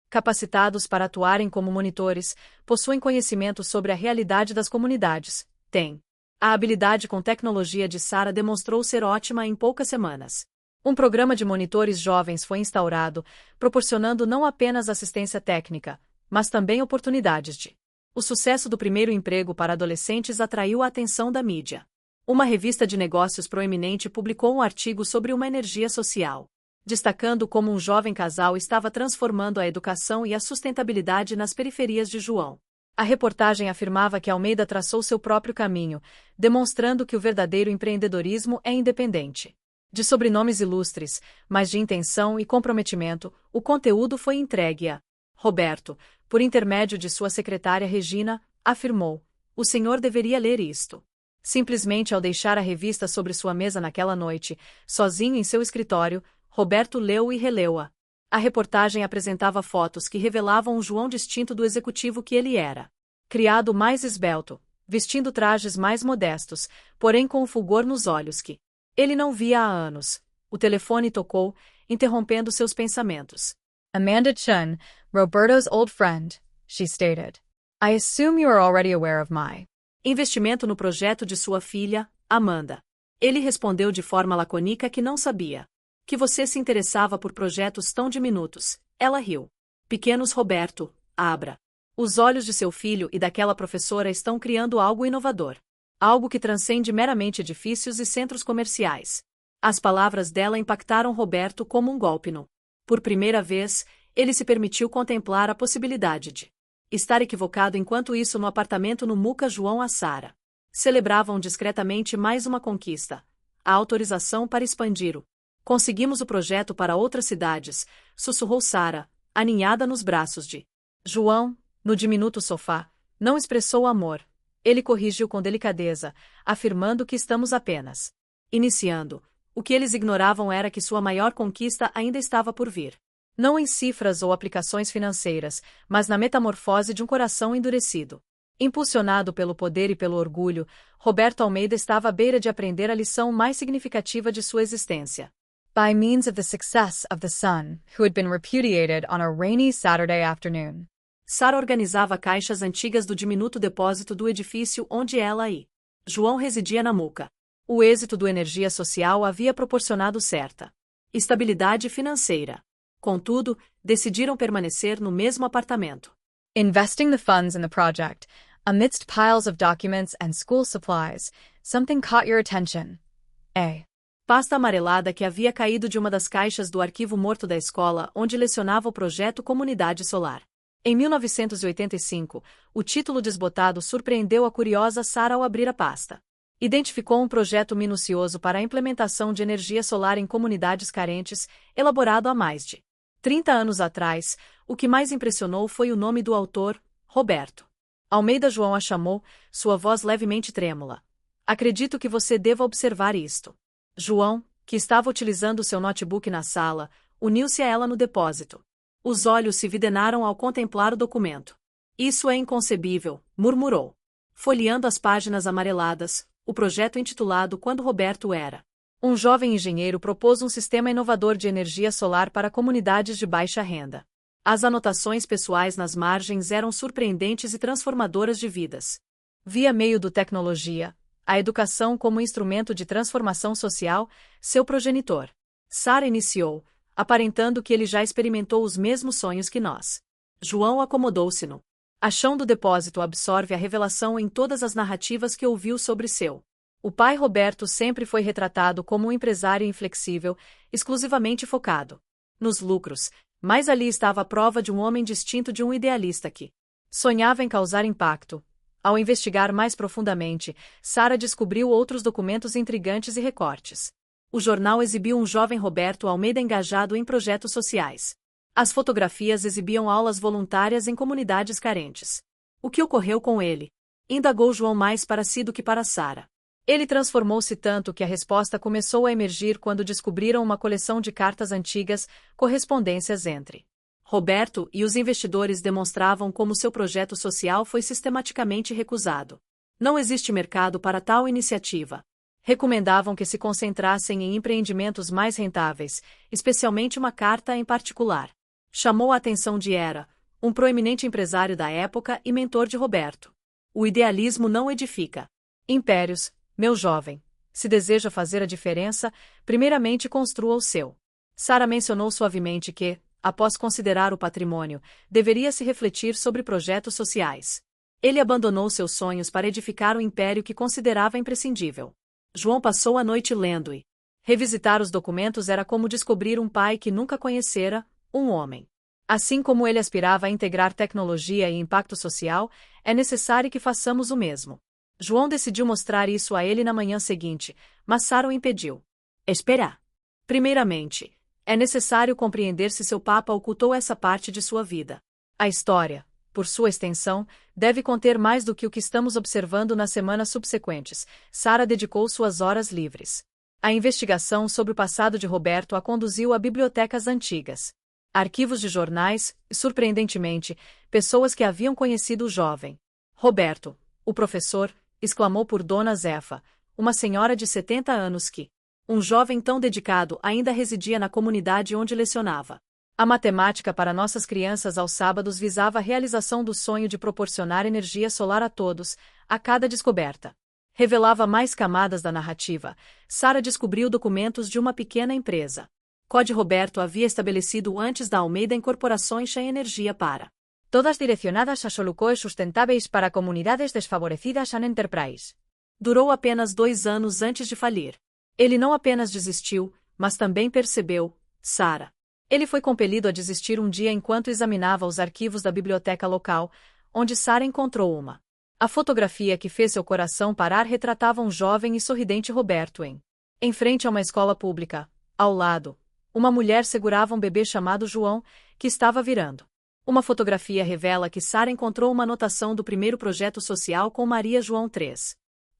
capacitados para atuarem como monitores, possuem conhecimento sobre a realidade das comunidades? Tem. A habilidade com tecnologia de Sara demonstrou ser ótima em poucas semanas. Um programa de monitores jovens foi instaurado, proporcionando não apenas assistência técnica, mas também oportunidades de. O sucesso do primeiro emprego para adolescentes atraiu a atenção da mídia. Uma revista de negócios proeminente publicou um artigo sobre uma energia social, destacando como um jovem casal estava transformando a educação e a sustentabilidade nas periferias de João. A reportagem afirmava que Almeida traçou seu próprio caminho, demonstrando que o verdadeiro empreendedorismo é independente de sobrenomes ilustres, mas de intenção e comprometimento. O conteúdo foi entregue a Roberto, por intermédio de sua secretária Regina, afirmou: O senhor deveria ler isto. Simplesmente ao deixar a revista sobre sua mesa naquela noite, sozinho em seu escritório, Roberto leu e releu-a. A reportagem apresentava fotos que revelavam um João distinto do executivo que ele era. Criado mais esbelto, vestindo trajes mais modestos, porém com o fulgor nos olhos que ele não via há anos. O telefone tocou, interrompendo seus pensamentos. Amanda Chun, Roberto's old friend, she stated. I assume you are already aware of my investimento no projeto de sua filha, Amanda. Ele respondeu de forma lacônica que não sabia que você se interessava por projetos tão diminutos. Ela riu. Pequenos Roberto, abra. Os olhos de seu filho e daquela professora estão criando algo inovador. Algo que transcende meramente edifícios e centros comerciais. As palavras dela impactaram Roberto como um golpe no. Por primeira vez, ele se permitiu contemplar a possibilidade de estar equivocado. Enquanto isso, no apartamento no Muca, João e Sara celebravam discretamente mais uma conquista: a autorização para expandir o. Conseguimos o projeto para outras cidades, sussurrou Sara, aninhada nos braços de João, no diminuto sofá. Não expressou amor. Ele corrigiu com delicadeza, afirmando que estamos apenas iniciando. O que eles ignoravam era que sua maior conquista ainda estava por vir. Não em cifras ou aplicações financeiras, mas na metamorfose de um coração endurecido. Impulsionado pelo poder e pelo orgulho, Roberto Almeida estava à beira de aprender a lição mais significativa de sua existência. By means of the success of the son, who had been repudiated on a rainy Saturday afternoon. Sara organizava caixas antigas do diminuto depósito do edifício onde ela e João residia na Muca. O êxito do Energia Social havia proporcionado certa estabilidade financeira. Contudo, decidiram permanecer no mesmo apartamento. Investing the funds in the project, amidst piles of documents and school supplies, something caught your attention. A pasta amarelada que havia caído de uma das caixas do arquivo morto da escola onde lecionava o projeto Comunidade Solar. Em 1985, o título desbotado surpreendeu a curiosa Sara ao abrir a pasta. Identificou um projeto minucioso para a implementação de energia solar em comunidades carentes, elaborado há mais de 30 anos atrás. O que mais impressionou foi o nome do autor, Roberto Almeida. João a chamou, sua voz levemente trêmula. Acredito que você deva observar isto. João, que estava utilizando seu notebook na sala, uniu-se a ela no depósito. Os olhos se videnaram ao contemplar o documento. Isso é inconcebível, murmurou. Folheando as páginas amareladas, o projeto intitulado Quando Roberto era um jovem engenheiro propôs um sistema inovador de energia solar para comunidades de baixa renda. As anotações pessoais nas margens eram surpreendentes e transformadoras de vidas. Via meio do tecnologia, a educação como instrumento de transformação social, seu progenitor. Sara iniciou, aparentando que ele já experimentou os mesmos sonhos que nós. João acomodou-se no. A chão do depósito absorve a revelação em todas as narrativas que ouviu sobre seu. O pai Roberto sempre foi retratado como um empresário inflexível, exclusivamente focado nos lucros, mas ali estava a prova de um homem distinto de um idealista que sonhava em causar impacto. Ao investigar mais profundamente, Sarah descobriu outros documentos intrigantes e recortes. O jornal exibiu um jovem Roberto Almeida engajado em projetos sociais. As fotografias exibiam aulas voluntárias em comunidades carentes. O que ocorreu com ele? Indagou João mais para si do que para Sarah. Ele transformou-se tanto que a resposta começou a emergir quando descobriram uma coleção de cartas antigas, correspondências entre Roberto e os investidores demonstravam como seu projeto social foi sistematicamente recusado. Não existe mercado para tal iniciativa. Recomendavam que se concentrassem em empreendimentos mais rentáveis, especialmente uma carta em particular. Chamou a atenção de Era, um proeminente empresário da época e mentor de Roberto. O idealismo não edifica impérios, meu jovem. Se deseja fazer a diferença, primeiramente construa o seu. Sarah mencionou suavemente que, após considerar o patrimônio, deveria se refletir sobre projetos sociais. Ele abandonou seus sonhos para edificar o império que considerava imprescindível. João passou a noite lendo e revisitar os documentos era como descobrir um pai que nunca conhecera, um homem. Assim como ele aspirava a integrar tecnologia e impacto social, é necessário que façamos o mesmo. João decidiu mostrar isso a ele na manhã seguinte, mas Sarah o impediu. Espera. Primeiramente, é necessário compreender se seu papa ocultou essa parte de sua vida. A história, por sua extensão, deve conter mais do que o que estamos observando nas semanas subsequentes. Sarah dedicou suas horas livres. A investigação sobre o passado de Roberto a conduziu a bibliotecas antigas. Arquivos de jornais e, surpreendentemente, pessoas que haviam conhecido o jovem. Roberto, o professor, exclamou por Dona Zefa, uma senhora de 70 anos que, um jovem tão dedicado, ainda residia na comunidade onde lecionava. A matemática para nossas crianças aos sábados visava a realização do sonho de proporcionar energia solar a todos, a cada descoberta. Revelava mais camadas da narrativa. Sarah descobriu documentos de uma pequena empresa. Code Roberto havia estabelecido antes da Almeida Incorporações a energia para todas direcionadas a soluções sustentáveis para comunidades desfavorecidas and enterprise. Durou apenas 2 anos antes de falir. Ele não apenas desistiu, mas também percebeu, Sarah. Ele foi compelido a desistir um dia enquanto examinava os arquivos da biblioteca local, onde Sarah encontrou uma. A fotografia que fez seu coração parar retratava um jovem e sorridente Roberto em frente a uma escola pública. Ao lado, uma mulher segurava um bebê chamado João, que estava virando. Uma fotografia revela que Sarah encontrou uma anotação do primeiro projeto social com Maria João III.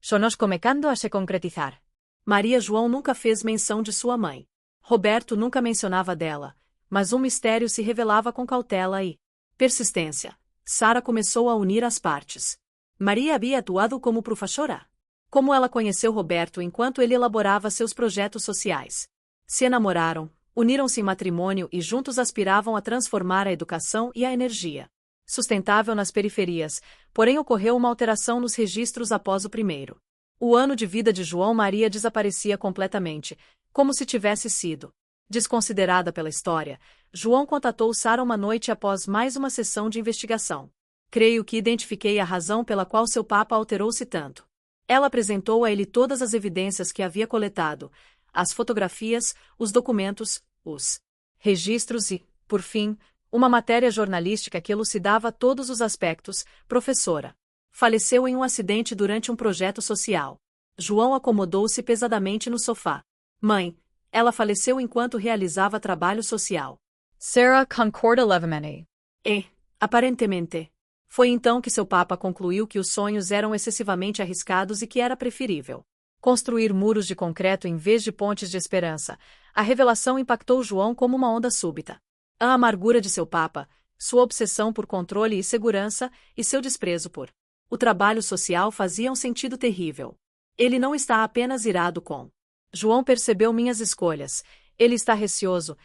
Sonos começando a se concretizar. Maria João nunca fez menção de sua mãe. Roberto nunca mencionava dela, mas um mistério se revelava com cautela e persistência. Sarah começou a unir as partes. Maria havia atuado como professora. Como ela conheceu Roberto enquanto ele elaborava seus projetos sociais. Se enamoraram, uniram-se em matrimônio e juntos aspiravam a transformar a educação e a energia sustentável nas periferias, porém ocorreu uma alteração nos registros após o primeiro. O ano de vida de João Maria desaparecia completamente, como se tivesse sido desconsiderada pela história. João contatou Sarah uma noite após mais uma sessão de investigação. Creio que identifiquei a razão pela qual seu papa alterou-se tanto. Ela apresentou a ele todas as evidências que havia coletado, as fotografias, os documentos, os registros e, por fim, uma matéria jornalística que elucidava todos os aspectos. Professora. Faleceu em um acidente durante um projeto social. João acomodou-se pesadamente no sofá. Mãe, ela faleceu enquanto realizava trabalho social. Sarah concorda levemente. E, aparentemente, foi então que seu papa concluiu que os sonhos eram excessivamente arriscados e que era preferível construir muros de concreto em vez de pontes de esperança. A revelação impactou João como uma onda súbita. A amargura de seu papa, sua obsessão por controle e segurança, e seu desprezo por o trabalho social faziam sentido terrível. Ele não está apenas irado com João percebeu minhas escolhas. Ele está receoso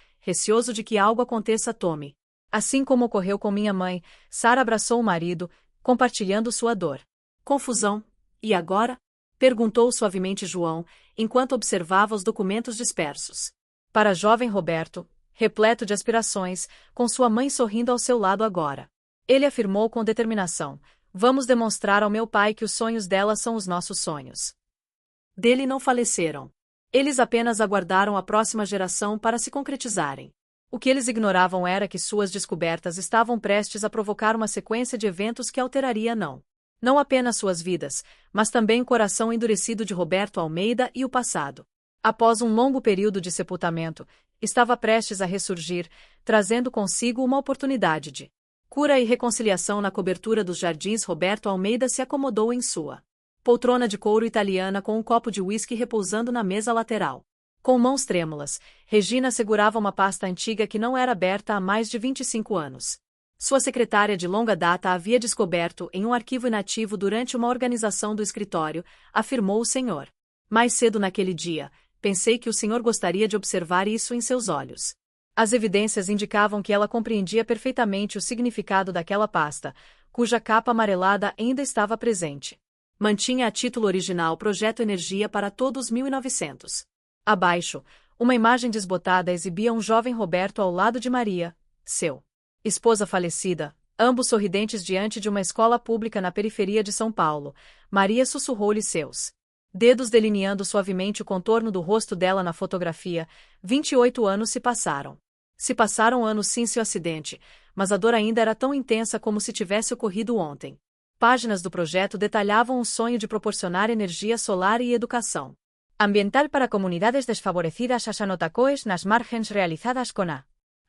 de que algo aconteça a Tommy. Assim como ocorreu com minha mãe, Sarah abraçou o marido, compartilhando sua dor. Confusão. E agora? Perguntou suavemente João, enquanto observava os documentos dispersos. Para jovem Roberto, repleto de aspirações, com sua mãe sorrindo ao seu lado agora. Ele afirmou com determinação: vamos demonstrar ao meu pai que os sonhos dela são os nossos sonhos. Dele não faleceram. Eles apenas aguardaram a próxima geração para se concretizarem. O que eles ignoravam era que suas descobertas estavam prestes a provocar uma sequência de eventos que alteraria não Não apenas suas vidas, mas também o coração endurecido de Roberto Almeida e o passado. Após um longo período de sepultamento, estava prestes a ressurgir, trazendo consigo uma oportunidade de cura e reconciliação. Na cobertura dos jardins. Roberto Almeida se acomodou em sua poltrona de couro italiana com um copo de uísque repousando na mesa lateral. Com mãos trêmulas, Regina segurava uma pasta antiga que não era aberta há mais de 25 anos. Sua secretária de longa data a havia descoberto em um arquivo inativo durante uma organização do escritório, afirmou o senhor. Mais cedo naquele dia, pensei que o senhor gostaria de observar isso em seus olhos. As evidências indicavam que ela compreendia perfeitamente o significado daquela pasta, cuja capa amarelada ainda estava presente. Mantinha a título original Projeto Energia para Todos 1900. Abaixo, uma imagem desbotada exibia um jovem Roberto ao lado de Maria, seu esposa falecida, ambos sorridentes diante de uma escola pública na periferia de São Paulo. Maria sussurrou-lhe seus dedos delineando suavemente o contorno do rosto dela na fotografia. 28 anos se passaram. Se passaram anos sim seu acidente, mas a dor ainda era tão intensa como se tivesse ocorrido ontem. Páginas do projeto detalhavam o sonho de proporcionar energia solar e educação ambiental para comunidades desfavorecidas. As anotações nas margens realizadas com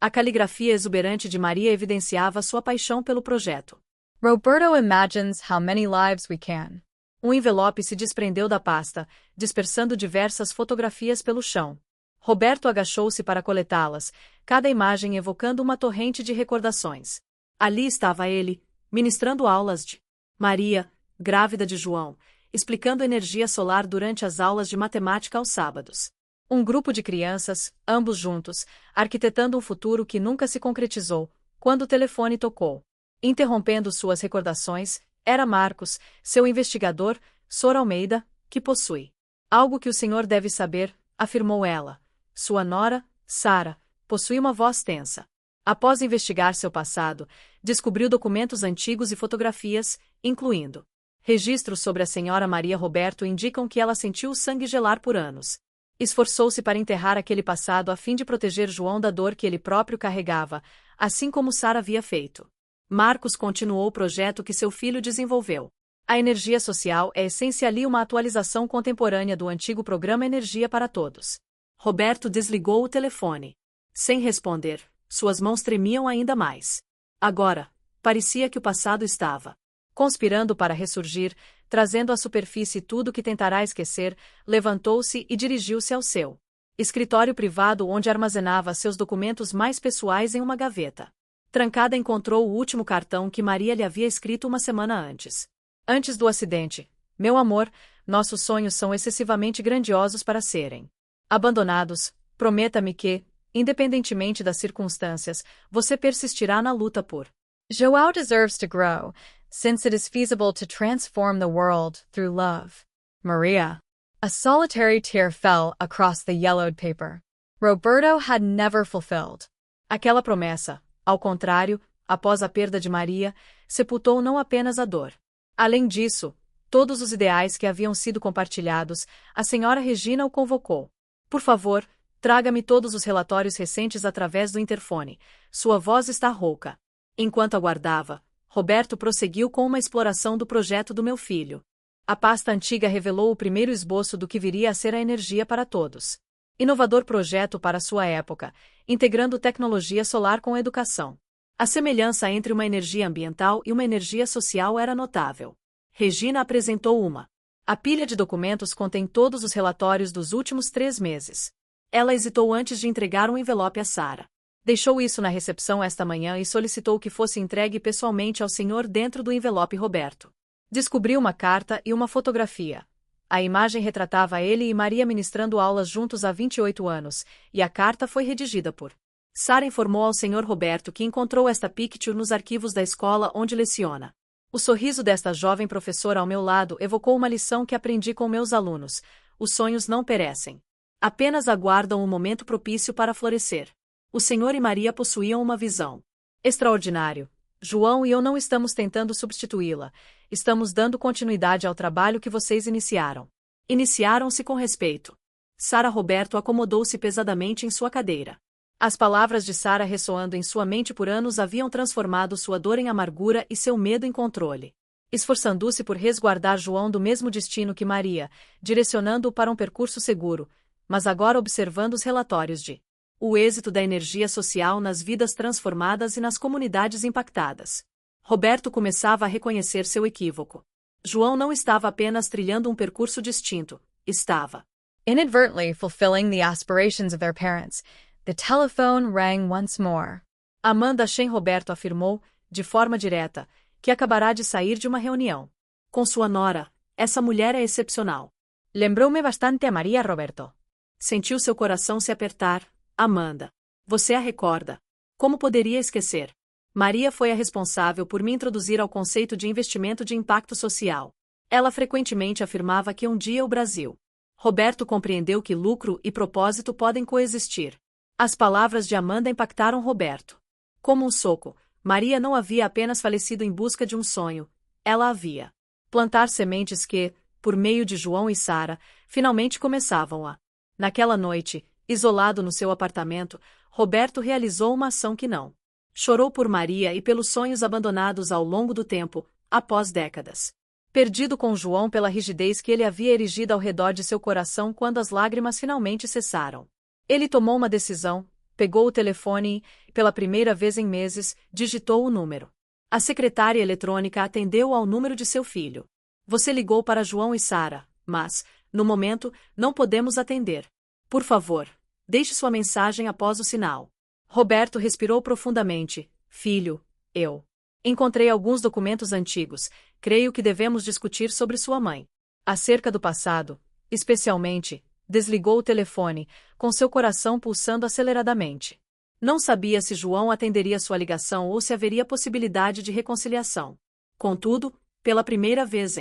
a caligrafia exuberante de Maria evidenciava sua paixão pelo projeto. Roberto imagines how many lives we can. Um envelope se desprendeu da pasta, dispersando diversas fotografias pelo chão. Roberto agachou-se para coletá-las, cada imagem evocando uma torrente de recordações. Ali estava ele, ministrando aulas de Maria, grávida de João, explicando energia solar durante as aulas de matemática aos sábados. Um grupo de crianças, ambos juntos, arquitetando um futuro que nunca se concretizou, quando o telefone tocou. Interrompendo suas recordações, era Marcos, seu investigador, Sr. Almeida, que possui algo que o senhor deve saber, afirmou ela. Sua nora, Sara, possui uma voz tensa. Após investigar seu passado, descobriu documentos antigos e fotografias, incluindo registros sobre a senhora Maria Roberto indicam que ela sentiu o sangue gelar por anos. Esforçou-se para enterrar aquele passado a fim de proteger João da dor que ele próprio carregava, assim como Sara havia feito. Marcos continuou o projeto que seu filho desenvolveu. A energia social é essencialmente uma atualização contemporânea do antigo programa Energia para Todos. Roberto desligou o telefone. Sem responder, suas mãos tremiam ainda mais. Agora, parecia que o passado estava conspirando para ressurgir, trazendo à superfície tudo que tentará esquecer. Levantou-se e dirigiu-se ao seu escritório privado onde armazenava seus documentos mais pessoais em uma gaveta. Trancada encontrou o último cartão que Maria lhe havia escrito uma semana antes. Antes do acidente, meu amor, nossos sonhos são excessivamente grandiosos para serem abandonados. Prometa-me que, independentemente das circunstâncias, você persistirá na luta por João deserves to grow, since it is feasible to transform the world through love. Maria. A solitary tear fell across the yellowed paper. Roberto had never fulfilled. Aquela promessa, ao contrário, após a perda de Maria, sepultou não apenas a dor. Além disso, todos os ideais que haviam sido compartilhados. A senhora Regina o convocou. Por favor, traga-me todos os relatórios recentes através do interfone. Sua voz está rouca. Enquanto aguardava, Roberto prosseguiu com uma exploração do projeto do meu filho. A pasta antiga revelou o primeiro esboço do que viria a ser a energia para todos. Inovador projeto para sua época, integrando tecnologia solar com educação. A semelhança entre uma energia ambiental e uma energia social era notável. Regina apresentou uma. A pilha de documentos contém todos os relatórios dos últimos 3 meses. Ela hesitou antes de entregar um envelope a Sara. Deixou isso na recepção esta manhã e solicitou que fosse entregue pessoalmente ao senhor dentro do envelope. Roberto descobriu uma carta e uma fotografia. A imagem retratava ele e Maria ministrando aulas juntos há 28 anos, e a carta foi redigida por Sara. Informou ao senhor Roberto que encontrou esta picture nos arquivos da escola onde leciona. O sorriso desta jovem professora ao meu lado evocou uma lição que aprendi com meus alunos: os sonhos não perecem. Apenas aguardam o momento propício para florescer. O senhor e Maria possuíam uma visão extraordinária. João e eu não estamos tentando substituí-la, estamos dando continuidade ao trabalho que vocês iniciaram. Iniciaram-se com respeito. Sara. Roberto acomodou-se pesadamente em sua cadeira. As palavras de Sara ressoando em sua mente por anos haviam transformado sua dor em amargura e seu medo em controle. esforçando-se por resguardar João do mesmo destino que Maria, direcionando-o para um percurso seguro, mas agora observando os relatórios de o êxito da energia social nas vidas transformadas e nas comunidades impactadas. Roberto começava a reconhecer seu equívoco. João não estava apenas trilhando um percurso distinto, estava inadvertently fulfilling the aspirations of their parents. The telephone rang once more. Amanda Shen Roberto afirmou, de forma direta, que acabará de sair de uma reunião com sua nora. Essa mulher é excepcional. Lembrou-me bastante a Maria, Roberto. Sentiu seu coração se apertar. Amanda. Você a recorda. Como poderia esquecer? Maria foi a responsável por me introduzir ao conceito de investimento de impacto social. Ela frequentemente afirmava que um dia o Brasil. Roberto compreendeu que lucro e propósito podem coexistir. As palavras de Amanda impactaram Roberto. Como um soco, Maria não havia apenas falecido em busca de um sonho, ela havia plantar sementes que, por meio de João e Sara, finalmente começavam a. Naquela noite, isolado no seu apartamento, Roberto realizou uma ação que não. Chorou por Maria e pelos sonhos abandonados ao longo do tempo, após décadas. Perdido com João pela rigidez que ele havia erigido ao redor de seu coração quando as lágrimas finalmente cessaram. Ele tomou uma decisão, pegou o telefone e, pela primeira vez em meses, digitou o número. A secretária eletrônica atendeu ao número de seu filho. Você ligou para João e Sara, mas, no momento, não podemos atender. Por favor, deixe sua mensagem após o sinal. Roberto respirou profundamente. Filho, eu encontrei alguns documentos antigos. Creio que devemos discutir sobre sua mãe. Acerca do passado, especialmente, desligou o telefone, com seu coração pulsando aceleradamente. Não sabia se João atenderia sua ligação ou se haveria possibilidade de reconciliação. Contudo, pela primeira vez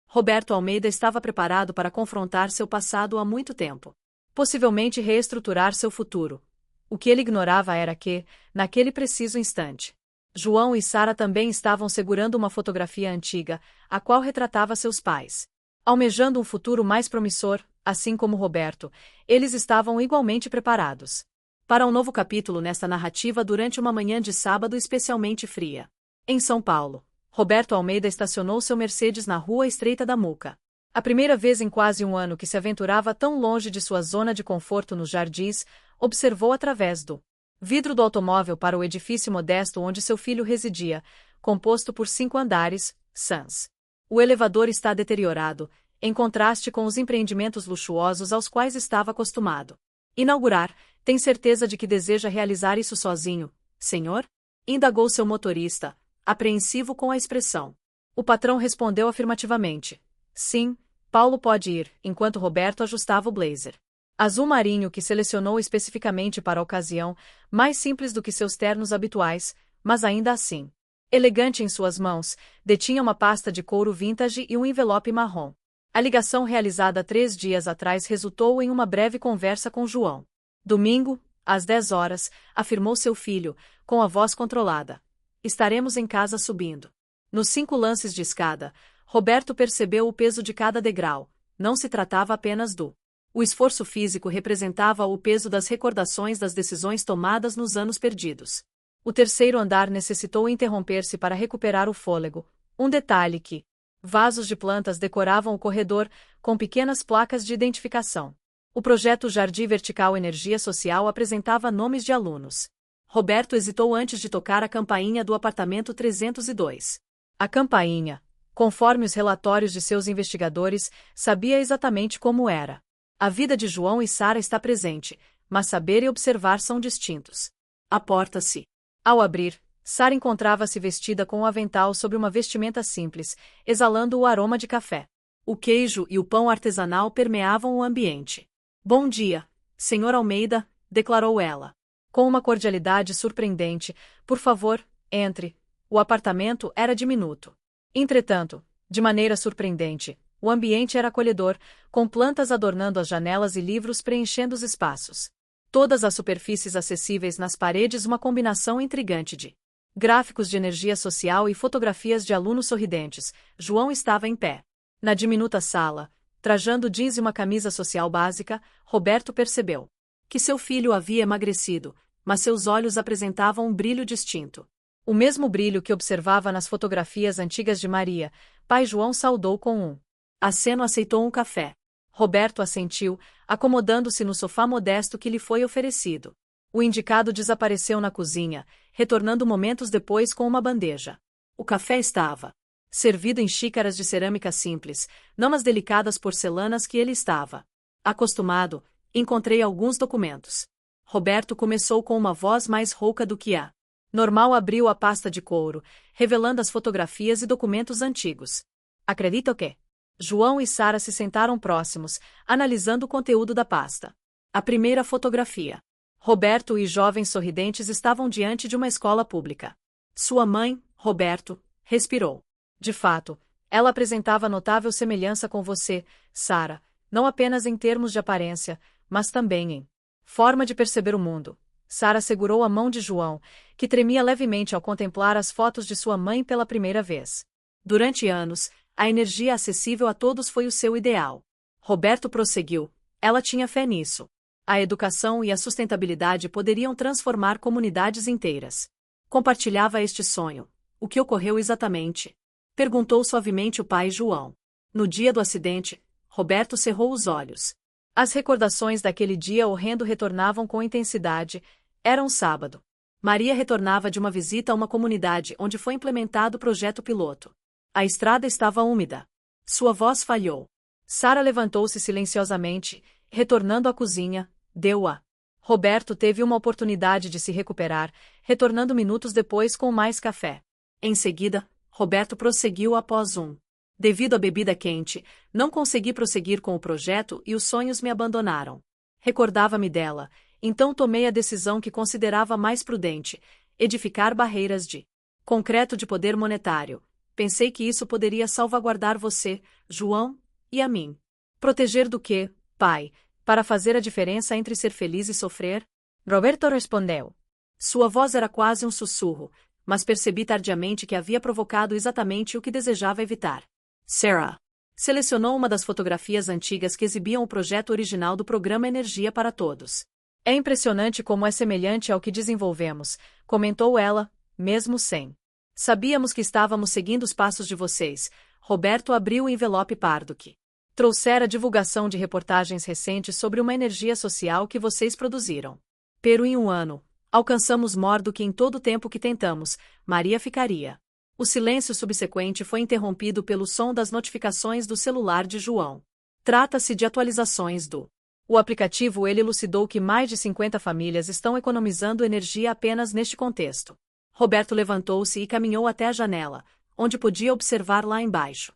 Roberto Almeida estava preparado para confrontar seu passado há muito tempo. Possivelmente reestruturar seu futuro. O que ele ignorava era que, naquele preciso instante, João e Sara também estavam segurando uma fotografia antiga, a qual retratava seus pais. Almejando um futuro mais promissor, assim como Roberto, eles estavam igualmente preparados para um novo capítulo nesta narrativa durante uma manhã de sábado especialmente fria. Em São Paulo, Roberto Almeida estacionou seu Mercedes na Rua Estreita da Muca. A primeira vez em quase um ano que se aventurava tão longe de sua zona de conforto nos Jardins, observou através do vidro do automóvel para o edifício modesto onde seu filho residia, composto por 5 andares, sans. O elevador está deteriorado, em contraste com os empreendimentos luxuosos aos quais estava acostumado. Inaugurar, tem certeza de que deseja realizar isso sozinho, senhor? Indagou seu motorista, apreensivo com a expressão. O patrão respondeu afirmativamente. Sim, Paulo pode ir, enquanto Roberto ajustava o blazer azul marinho que selecionou especificamente para a ocasião, mais simples do que seus ternos habituais, mas ainda assim elegante em suas mãos, detinha uma pasta de couro vintage e um envelope marrom. A ligação realizada 3 dias atrás resultou em uma breve conversa com João. Domingo, às 10 horas, afirmou seu filho, com a voz controlada. Estaremos em casa subindo. Nos 5 lances de escada, Roberto percebeu o peso de cada degrau. Não se tratava apenas do. O esforço físico representava o peso das recordações das decisões tomadas nos anos perdidos. O 3º andar necessitou interromper-se para recuperar o fôlego. Um detalhe que. Vasos de plantas decoravam o corredor, com pequenas placas de identificação. O projeto Jardim Vertical Energia Social apresentava nomes de alunos. Roberto hesitou antes de tocar a campainha do apartamento 302. A campainha, conforme os relatórios de seus investigadores, sabia exatamente como era. A vida de João e Sara está presente, mas saber e observar são distintos. A porta se. Ao abrir, Sara encontrava-se vestida com um avental sobre uma vestimenta simples, exalando o aroma de café. O queijo e o pão artesanal permeavam o ambiente. Bom dia, Sr. Almeida, declarou ela. Com uma cordialidade surpreendente, por favor, entre. O apartamento era diminuto. Entretanto, de maneira surpreendente, o ambiente era acolhedor, com plantas adornando as janelas e livros preenchendo os espaços. Todas as superfícies acessíveis nas paredes, uma combinação intrigante de gráficos de energia social e fotografias de alunos sorridentes. João estava em pé. Na diminuta sala, trajando jeans e uma camisa social básica, Roberto percebeu que seu filho havia emagrecido, mas seus olhos apresentavam um brilho distinto. O mesmo brilho que observava nas fotografias antigas de Maria, pai João saudou com um aceno, aceitou um café. Roberto assentiu, acomodando-se no sofá modesto que lhe foi oferecido. O indicado desapareceu na cozinha, retornando momentos depois com uma bandeja. O café estava servido em xícaras de cerâmica simples, não as delicadas porcelanas que ele estava acostumado. Encontrei alguns documentos. Roberto começou com uma voz mais rouca do que a normal. Abriu a pasta de couro, revelando as fotografias e documentos antigos. Acredito que João e Sara se sentaram próximos, analisando o conteúdo da pasta. A primeira fotografia. Roberto e jovens sorridentes estavam diante de uma escola pública. Sua mãe, Roberto, respirou. De fato, ela apresentava notável semelhança com você, Sara, não apenas em termos de aparência, mas também em forma de perceber o mundo. Sara segurou a mão de João, que tremia levemente ao contemplar as fotos de sua mãe pela primeira vez. Durante anos, a energia acessível a todos foi o seu ideal. Roberto prosseguiu. Ela tinha fé nisso. A educação e a sustentabilidade poderiam transformar comunidades inteiras. Compartilhava este sonho. O que ocorreu exatamente? Perguntou suavemente o pai João. No dia do acidente, Roberto cerrou os olhos. As recordações daquele dia horrendo retornavam com intensidade. Era um sábado. Maria retornava de uma visita a uma comunidade onde foi implementado o projeto piloto. A estrada estava úmida. Sua voz falhou. Sara levantou-se silenciosamente, retornando à cozinha, deu-a. Roberto teve uma oportunidade de se recuperar, retornando minutos depois com mais café. Em seguida, Roberto prosseguiu após um. Devido à bebida quente, não consegui prosseguir com o projeto e os sonhos me abandonaram. Recordava-me dela, então tomei a decisão que considerava mais prudente: edificar barreiras de concreto de poder monetário. Pensei que isso poderia salvaguardar você, João, e a mim. Proteger do quê, pai? Para fazer a diferença entre ser feliz e sofrer? Roberto respondeu. Sua voz era quase um sussurro, mas percebi tardiamente que havia provocado exatamente o que desejava evitar. Sarah selecionou uma das fotografias antigas que exibiam o projeto original do programa Energia para Todos. É impressionante como é semelhante ao que desenvolvemos, comentou ela, mesmo sem. Sabíamos que estávamos seguindo os passos de vocês. Roberto abriu o envelope pardo que trouxera a divulgação de reportagens recentes sobre uma energia social que vocês produziram. Pero em um ano, alcançamos more do que em todo o tempo que tentamos. Maria ficaria. O silêncio subsequente foi interrompido pelo som das notificações do celular de João. Trata-se de atualizações do o aplicativo. Ele elucidou que mais de 50 famílias estão economizando energia apenas neste contexto. Roberto levantou-se e caminhou até a janela, onde podia observar lá embaixo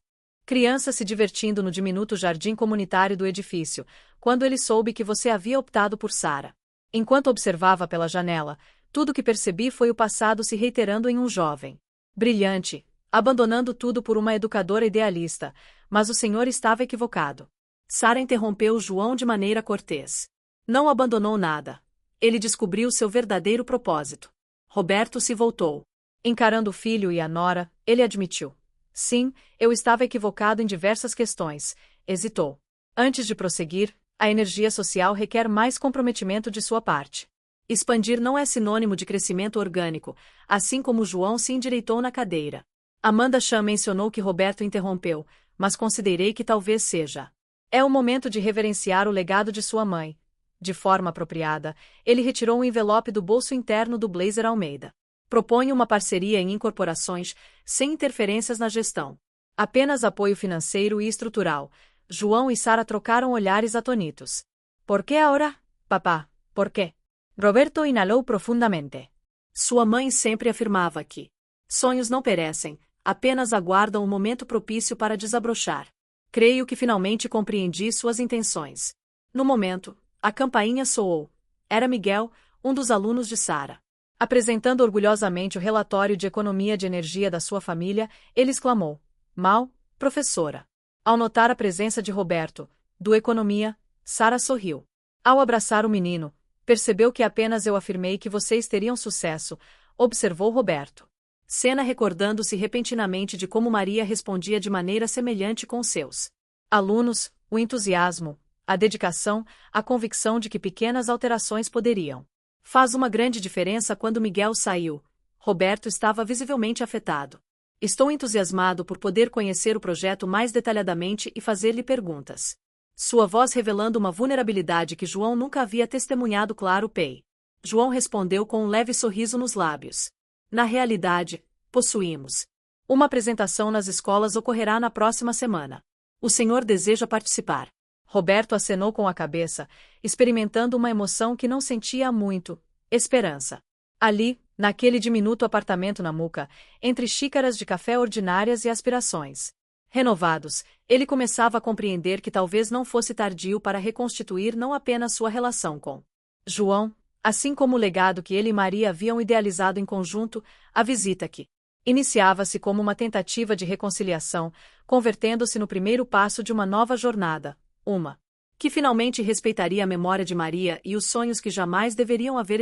crianças se divertindo no diminuto jardim comunitário do edifício, quando ele soube que você havia optado por Sara. Enquanto observava pela janela, tudo que percebi foi o passado se reiterando em um jovem brilhante, abandonando tudo por uma educadora idealista, mas o senhor estava equivocado. Sara interrompeu João de maneira cortês. Não abandonou nada. Ele descobriu seu verdadeiro propósito. Roberto se voltou. Encarando o filho e a nora, ele admitiu. Sim, eu estava equivocado em diversas questões. Hesitou. Antes de prosseguir, a energia social requer mais comprometimento de sua parte. Expandir não é sinônimo de crescimento orgânico, assim como João se endireitou na cadeira. Amanda Chan mencionou que Roberto interrompeu, mas considerei que talvez seja. É o momento de reverenciar o legado de sua mãe. De forma apropriada, ele retirou um envelope do bolso interno do blazer Almeida. Proponho uma parceria em incorporações, sem interferências na gestão. Apenas apoio financeiro e estrutural. João e Sara trocaram olhares atonitos. Por que agora, papá? Por quê? Roberto inalou profundamente. Sua mãe sempre afirmava que sonhos não perecem, apenas aguardam o momento propício para desabrochar. Creio que finalmente compreendi suas intenções. No momento, a campainha soou. Era Miguel, um dos alunos de Sara. Apresentando orgulhosamente o relatório de economia de energia da sua família, ele exclamou: Mal, professora. Ao notar a presença de Roberto, do Economia, Sara sorriu. Ao abraçar o menino, percebeu que apenas eu afirmei que vocês teriam sucesso, observou Roberto. Cena recordando-se repentinamente de como Maria respondia de maneira semelhante com seus alunos, o entusiasmo, a dedicação, a convicção de que pequenas alterações poderiam. Faz uma grande diferença quando Miguel saiu. Roberto estava visivelmente afetado. Estou entusiasmado por poder conhecer o projeto mais detalhadamente e fazer-lhe perguntas. Sua voz revelando uma vulnerabilidade que João nunca havia testemunhado. Claro, Pei. João respondeu com um leve sorriso nos lábios. Na realidade, possuímos. Uma apresentação nas escolas ocorrerá na próxima semana. O senhor deseja participar? Roberto acenou com a cabeça, experimentando uma emoção que não sentia há muito: esperança. Ali, naquele diminuto apartamento na Muca, entre xícaras de café ordinárias e aspirações renovados, ele começava a compreender que talvez não fosse tardio para reconstituir não apenas sua relação com João, assim como o legado que ele e Maria haviam idealizado em conjunto. A visita que iniciava-se como uma tentativa de reconciliação, convertendo-se no primeiro passo de uma nova jornada, uma que finalmente respeitaria a memória de Maria e os sonhos que jamais deveriam haver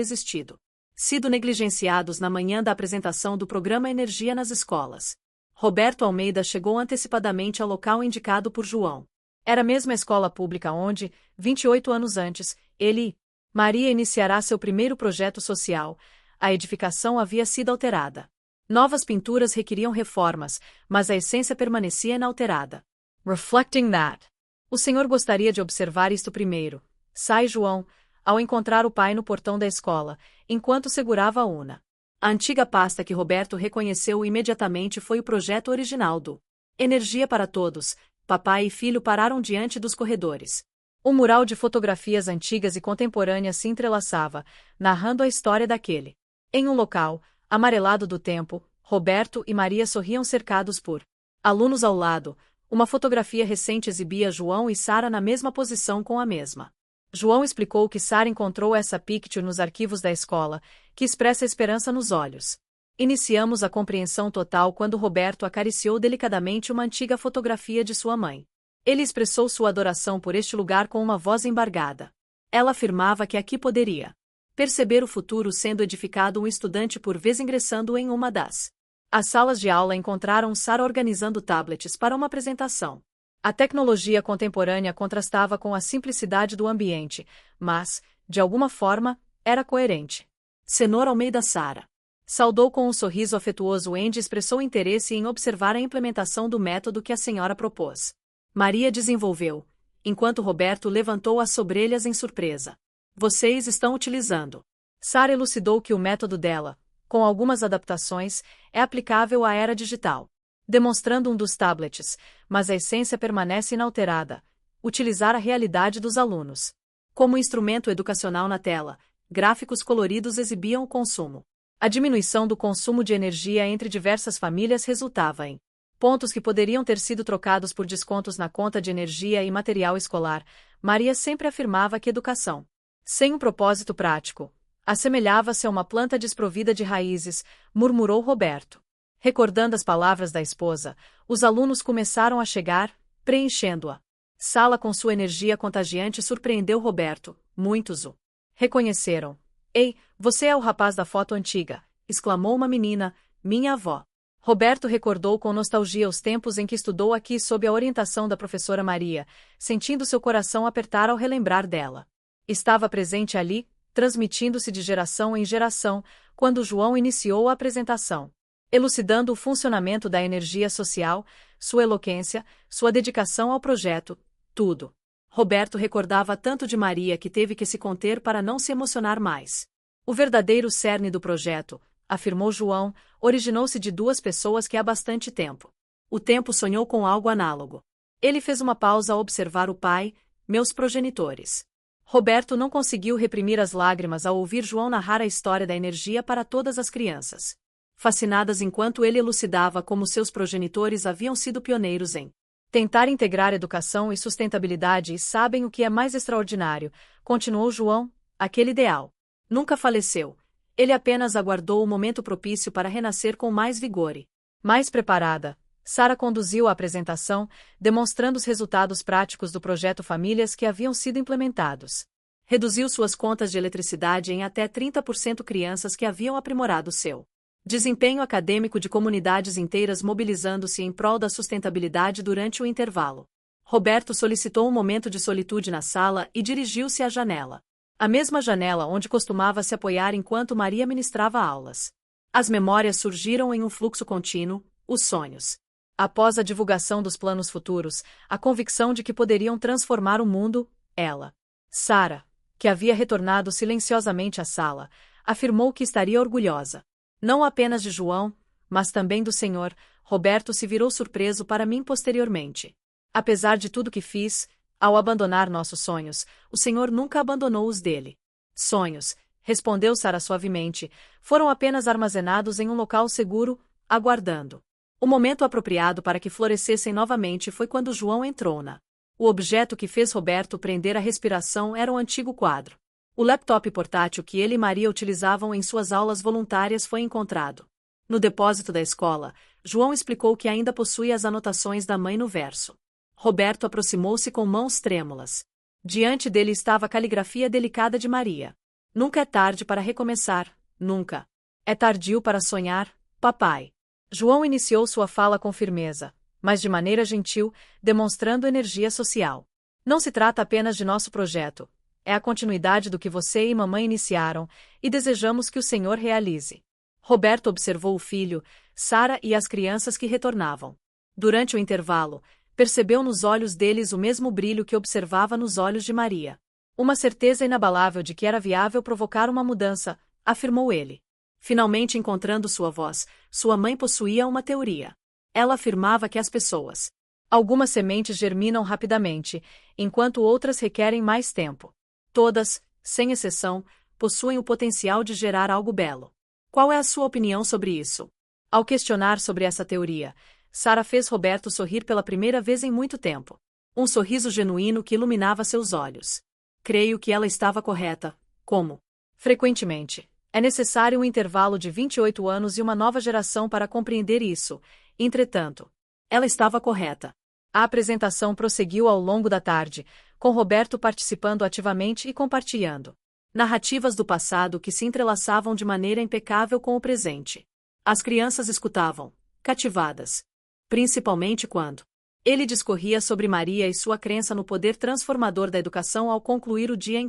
sido negligenciados na manhã da apresentação do programa Energia nas escolas. Roberto Almeida chegou antecipadamente ao local indicado por João. Era a mesma escola pública onde, 28 anos antes, ele e Maria iniciará seu primeiro projeto social. A edificação havia sido alterada. Novas pinturas requeriam reformas, mas a essência permanecia inalterada. Reflecting that. O senhor gostaria de observar isto primeiro. Sai João, ao encontrar o pai no portão da escola, enquanto segurava a urna. A antiga pasta que Roberto reconheceu imediatamente foi o projeto original do Energia para Todos. Papai e filho pararam diante dos corredores. Um mural de fotografias antigas e contemporâneas se entrelaçava, narrando a história daquele. Em um local, amarelado do tempo, Roberto e Maria sorriam cercados por alunos ao lado. Uma fotografia recente exibia João e Sara na mesma posição com a mesma. João explicou que Sara encontrou essa picture nos arquivos da escola, que expressa esperança nos olhos. Iniciamos a compreensão total quando Roberto acariciou delicadamente uma antiga fotografia de sua mãe. Ele expressou sua adoração por este lugar com uma voz embargada. Ela afirmava que aqui poderia perceber o futuro sendo edificado. Um estudante por vez ingressando em uma das as salas de aula encontraram Sara organizando tablets para uma apresentação. A tecnologia contemporânea contrastava com a simplicidade do ambiente, mas, de alguma forma, era coerente. Senhor Almeida. Sara saudou com um sorriso afetuoso. Andy expressou interesse em observar a implementação do método que a senhora propôs. Maria desenvolveu, enquanto Roberto levantou as sobrelhas em surpresa. Vocês estão utilizando. Sara elucidou que o método dela, com algumas adaptações, é aplicável à era digital. Demonstrando um dos tablets, mas a essência permanece inalterada: utilizar a realidade dos alunos como instrumento educacional. Na tela, gráficos coloridos exibiam o consumo. A diminuição do consumo de energia entre diversas famílias resultava em pontos que poderiam ter sido trocados por descontos na conta de energia e material escolar. Maria sempre afirmava que educação sem um propósito prático assemelhava-se a uma planta desprovida de raízes, murmurou Roberto. Recordando as palavras da esposa, os alunos começaram a chegar, preenchendo a sala com sua energia contagiante. Surpreendeu Roberto. Muitos o reconheceram. Ei, você é o rapaz da foto antiga, exclamou uma menina, minha avó. Roberto recordou com nostalgia os tempos em que estudou aqui sob a orientação da professora Maria, sentindo seu coração apertar ao relembrar dela. Estava presente ali, transmitindo-se de geração em geração, quando João iniciou a apresentação. Elucidando o funcionamento da energia social, sua eloquência, sua dedicação ao projeto, tudo. Roberto recordava tanto de Maria que teve que se conter para não se emocionar mais. O verdadeiro cerne do projeto, afirmou João, originou-se de duas pessoas que há bastante tempo. O tempo sonhou com algo análogo. Ele fez uma pausa a observar o pai, meus progenitores. Roberto não conseguiu reprimir as lágrimas ao ouvir João narrar a história da energia para todas as crianças. Fascinadas enquanto ele elucidava como seus progenitores haviam sido pioneiros em tentar integrar educação e sustentabilidade. E sabem o que é mais extraordinário, continuou João, aquele ideal nunca faleceu. Ele apenas aguardou o momento propício para renascer com mais vigor e mais preparada. Sara conduziu a apresentação, demonstrando os resultados práticos do projeto Famílias que haviam sido implementados. Reduziu suas contas de eletricidade em até 30%. Crianças que haviam aprimorado seu desempenho acadêmico de comunidades inteiras mobilizando-se em prol da sustentabilidade. Durante o intervalo, Roberto solicitou um momento de solitude na sala e dirigiu-se à janela. A mesma janela onde costumava se apoiar enquanto Maria ministrava aulas. As memórias surgiram em um fluxo contínuo, Os sonhos. Após a divulgação dos planos futuros, a convicção de que poderiam transformar o mundo, ela, Sarah, que havia retornado silenciosamente à sala, afirmou que estaria orgulhosa. Não apenas de João, mas também do Senhor. Roberto se virou surpreso para mim posteriormente. Apesar de tudo que fiz, ao abandonar nossos sonhos, o Senhor nunca abandonou os dele. Sonhos, respondeu Sarah suavemente, foram apenas armazenados em um local seguro, aguardando. O momento apropriado para que florescessem novamente foi quando João entrou na. O objeto que fez Roberto prender a respiração era um antigo quadro. O laptop portátil que ele e Maria utilizavam em suas aulas voluntárias foi encontrado. No depósito da escola, João explicou que ainda possuía as anotações da mãe no verso. Roberto aproximou-se com mãos trêmulas. Diante dele estava a caligrafia delicada de Maria. Nunca é tarde para recomeçar, nunca. É tardio para sonhar, papai. João iniciou sua fala com firmeza, mas de maneira gentil, demonstrando energia social. Não se trata apenas de nosso projeto. É a continuidade do que você e mamãe iniciaram, e desejamos que o Senhor realize. Roberto observou o filho, Sarah e as crianças que retornavam. Durante o intervalo, percebeu nos olhos deles o mesmo brilho que observava nos olhos de Maria. Uma certeza inabalável de que era viável provocar uma mudança, afirmou ele. Finalmente encontrando sua voz, sua mãe possuía uma teoria. Ela afirmava que as pessoas. Algumas sementes germinam rapidamente, enquanto outras requerem mais tempo. Todas, sem exceção, possuem o potencial de gerar algo belo. Qual é a sua opinião sobre isso? Ao questionar sobre essa teoria, Sarah fez Roberto sorrir pela primeira vez em muito tempo. Um sorriso genuíno que iluminava seus olhos. Creio que ela estava correta. Como? Frequentemente, é necessário um intervalo de 28 anos e uma nova geração para compreender isso. Entretanto, ela estava correta. A apresentação prosseguiu ao longo da tarde, com Roberto participando ativamente e compartilhando narrativas do passado que se entrelaçavam de maneira impecável com o presente. As crianças escutavam, cativadas. Principalmente quando ele discorria sobre Maria e sua crença no poder transformador da educação ao concluir o dia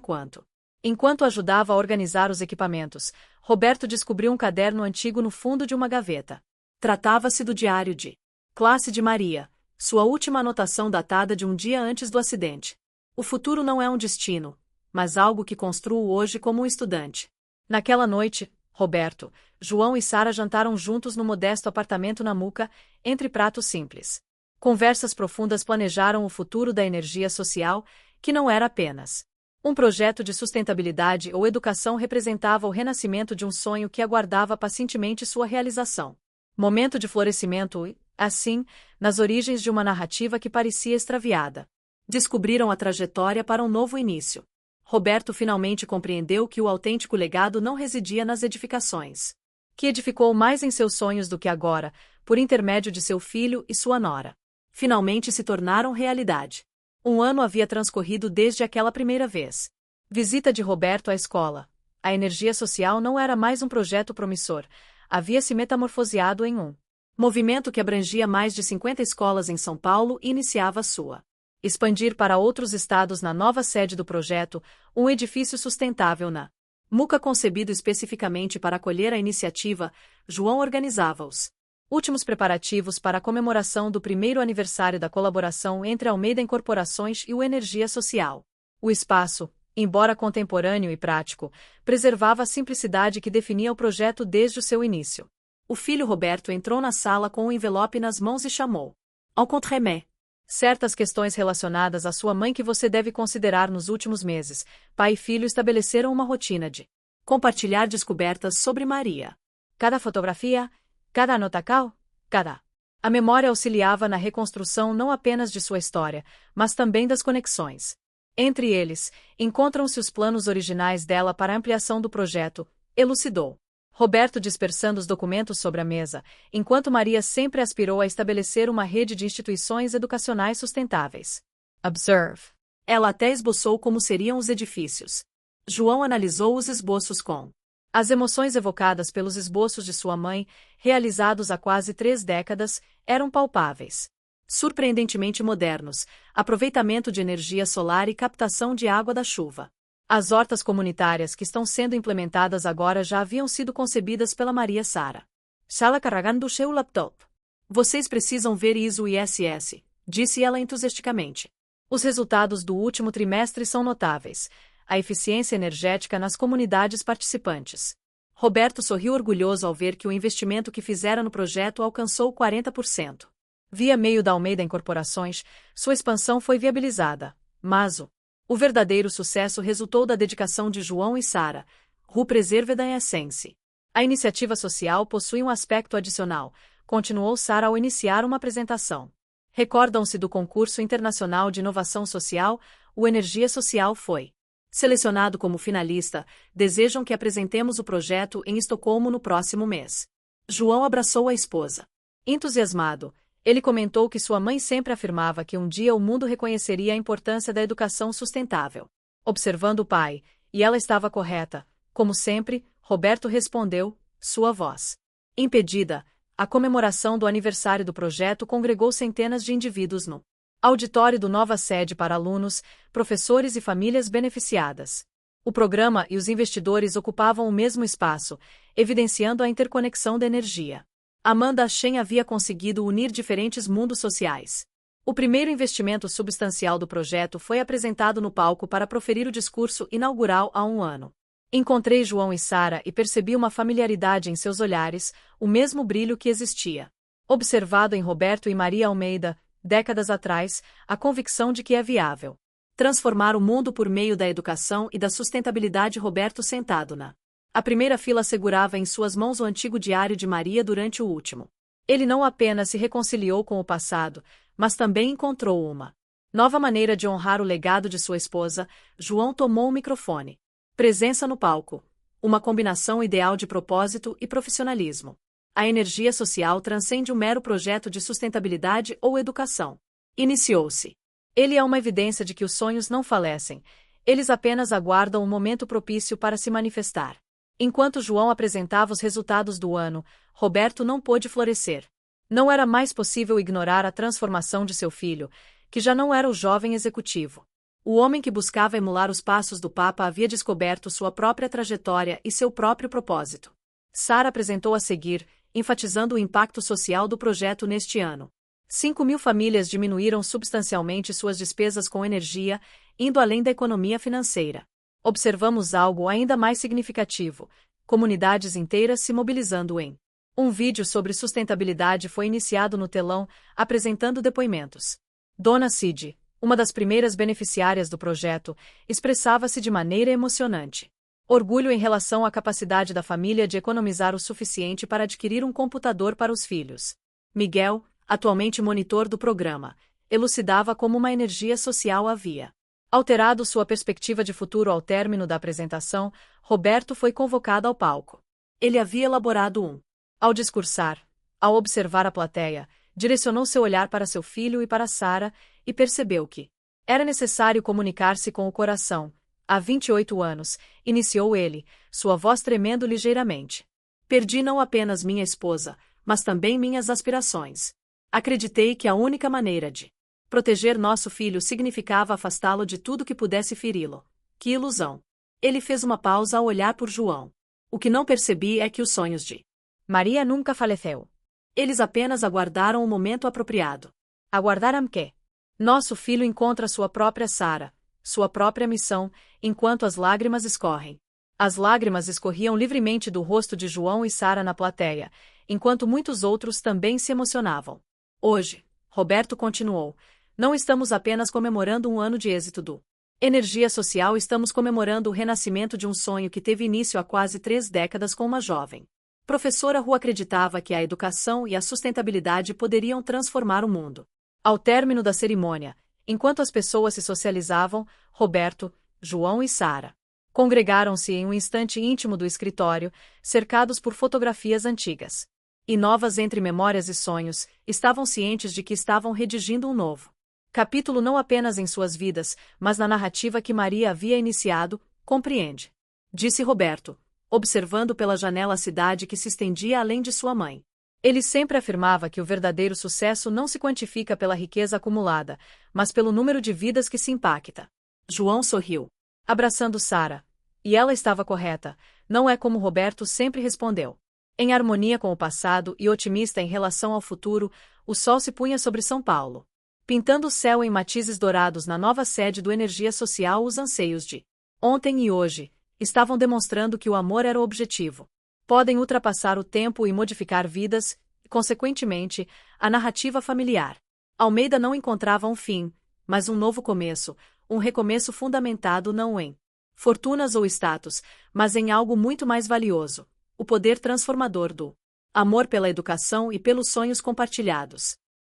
Enquanto ajudava a organizar os equipamentos, Roberto descobriu um caderno antigo no fundo de uma gaveta. Tratava-se do diário de classe de Maria, sua última anotação datada de um dia antes do acidente. O futuro não é um destino, mas algo que construo hoje como um estudante. Naquela noite, Roberto, João e Sarah jantaram juntos no modesto apartamento na Muca, entre pratos simples. Conversas profundas planejaram o futuro da energia social, que não era apenas um projeto de sustentabilidade ou educação, representava o renascimento de um sonho que aguardava pacientemente sua realização. Momento de florescimento e, assim, nas origens de uma narrativa que parecia extraviada. Descobriram a trajetória para um novo início. Roberto finalmente compreendeu que o autêntico legado não residia nas edificações, que edificou mais em seus sonhos do que agora, por intermédio de seu filho e sua nora. Finalmente se tornaram realidade. Um ano havia transcorrido desde aquela primeira vez. Visita de Roberto à escola. A energia social não era mais um projeto promissor, havia se metamorfoseado em um movimento que abrangia mais de 50 escolas em São Paulo e iniciava sua expandir para outros estados na nova sede do projeto, um edifício sustentável na Muca concebido especificamente para acolher a iniciativa. João organizava os últimos preparativos para a comemoração do primeiro aniversário da colaboração entre a Almeida Incorporações e o Energia Social. O espaço, embora contemporâneo e prático, preservava a simplicidade que definia o projeto desde o seu início. O filho Roberto entrou na sala com um envelope nas mãos e chamou: "Encontrez-moi." Certas questões relacionadas à sua mãe que você deve considerar nos últimos meses. Pai e filho estabeleceram uma rotina de compartilhar descobertas sobre Maria. Cada fotografia, cada anotacal, cada. A memória auxiliava na reconstrução não apenas de sua história, mas também das conexões. Entre eles, encontram-se os planos originais dela para a ampliação do projeto, elucidou Roberto, dispersando os documentos sobre a mesa, enquanto Maria sempre aspirou a estabelecer uma rede de instituições educacionais sustentáveis. Observe. Ela até esboçou como seriam os edifícios. João analisou os esboços com as emoções evocadas pelos esboços de sua mãe, realizados há quase 3 décadas, eram palpáveis. Surpreendentemente modernos, aproveitamento de energia solar e captação de água da chuva. As hortas comunitárias que estão sendo implementadas agora já haviam sido concebidas pela Maria Sarah. Sala carregando seu laptop. Vocês precisam ver ISO e ISS, disse ela entusiasticamente. Os resultados do último trimestre são notáveis. A eficiência energética nas comunidades participantes. Roberto sorriu orgulhoso ao ver que o investimento que fizera no projeto alcançou 40%. Via meio da Almeida Incorporações, sua expansão foi viabilizada, mas o verdadeiro sucesso resultou da dedicação de João e Sara, Rue Preserve da Essence. A iniciativa social possui um aspecto adicional, continuou Sara ao iniciar uma apresentação. Recordam-se do concurso internacional de inovação social, o Energia Social foi selecionado como finalista, desejam que apresentemos o projeto em Estocolmo no próximo mês. João abraçou a esposa. Entusiasmado, ele comentou que sua mãe sempre afirmava que um dia o mundo reconheceria a importância da educação sustentável. Observando o pai, e ela estava correta, como sempre, Roberto respondeu, sua voz impedida. A comemoração do aniversário do projeto congregou centenas de indivíduos no auditório do nova sede para alunos, professores e famílias beneficiadas. O programa e os investidores ocupavam o mesmo espaço, evidenciando a interconexão da energia. Amanda Shen havia conseguido unir diferentes mundos sociais. O primeiro investimento substancial do projeto foi apresentado no palco para proferir o discurso inaugural há um ano. Encontrei João e Sara e percebi uma familiaridade em seus olhares, o mesmo brilho que existia observado em Roberto e Maria Almeida, décadas atrás, a convicção de que é viável transformar o mundo por meio da educação e da sustentabilidade. Roberto sentado na primeira fila segurava em suas mãos o antigo diário de Maria durante o último. Ele não apenas se reconciliou com o passado, mas também encontrou uma nova maneira de honrar o legado de sua esposa. João tomou o microfone. Presença no palco. Uma combinação ideal de propósito e profissionalismo. A energia social transcende um mero projeto de sustentabilidade ou educação. Iniciou-se. Ele é uma evidência de que os sonhos não falecem, eles apenas aguardam um momento propício para se manifestar. Enquanto João apresentava os resultados do ano, Roberto não pôde florescer. Não era mais possível ignorar a transformação de seu filho, que já não era o jovem executivo. O homem que buscava emular os passos do Papa havia descoberto sua própria trajetória e seu próprio propósito. Sara apresentou a seguir, enfatizando o impacto social do projeto neste ano. 5.000 famílias diminuíram substancialmente suas despesas com energia, indo além da economia financeira. Observamos algo ainda mais significativo: comunidades inteiras se mobilizando em um vídeo sobre sustentabilidade foi iniciado no telão, apresentando depoimentos. Dona Cid, uma das primeiras beneficiárias do projeto, expressava-se de maneira emocionante. Orgulho em relação à capacidade da família de economizar o suficiente para adquirir um computador para os filhos. Miguel, atualmente monitor do programa, elucidava como uma energia social havia alterado sua perspectiva de futuro. Ao término da apresentação, Roberto foi convocado ao palco. Ele havia elaborado ao discursar, ao observar a plateia, direcionou seu olhar para seu filho e para Sara, e percebeu que era necessário comunicar-se com o coração. Há 28 anos, iniciou ele, sua voz tremendo ligeiramente. Perdi não apenas minha esposa, mas também minhas aspirações. Acreditei que a única maneira de proteger nosso filho significava afastá-lo de tudo que pudesse feri-lo. Que ilusão! Ele fez uma pausa ao olhar por João. O que não percebi é que os sonhos de Maria nunca faleceu. Eles apenas aguardaram o momento apropriado. Aguardaram quê? Nosso filho encontra sua própria Sara, sua própria missão, enquanto as lágrimas escorrem. As lágrimas escorriam livremente do rosto de João e Sara na plateia, enquanto muitos outros também se emocionavam. Hoje, Roberto continuou, não estamos apenas comemorando um ano de êxito do Energia Social, estamos comemorando o renascimento de um sonho que teve início há quase 3 décadas com uma jovem professora Rua acreditava que a educação e a sustentabilidade poderiam transformar o mundo. Ao término da cerimônia, enquanto as pessoas se socializavam, Roberto, João e Sara congregaram-se em um instante íntimo do escritório, cercados por fotografias antigas. E novas entre memórias e sonhos, estavam cientes de que estavam redigindo um novo capítulo não apenas em suas vidas, mas na narrativa que Maria havia iniciado, compreende? Disse Roberto, observando pela janela a cidade que se estendia além de sua mãe. Ele sempre afirmava que o verdadeiro sucesso não se quantifica pela riqueza acumulada, mas pelo número de vidas que se impacta. João sorriu, abraçando Sara. E ela estava correta, não é como Roberto sempre respondeu. Em harmonia com o passado e otimista em relação ao futuro, o sol se punha sobre São Paulo, pintando o céu em matizes dourados na nova sede do Energia Social. Os anseios de ontem e hoje estavam demonstrando que o amor era o objetivo. Podem ultrapassar o tempo e modificar vidas, e, consequentemente, a narrativa familiar. Almeida não encontrava um fim, mas um novo começo, um recomeço fundamentado não em fortunas ou status, mas em algo muito mais valioso: o poder transformador do amor pela educação e pelos sonhos compartilhados.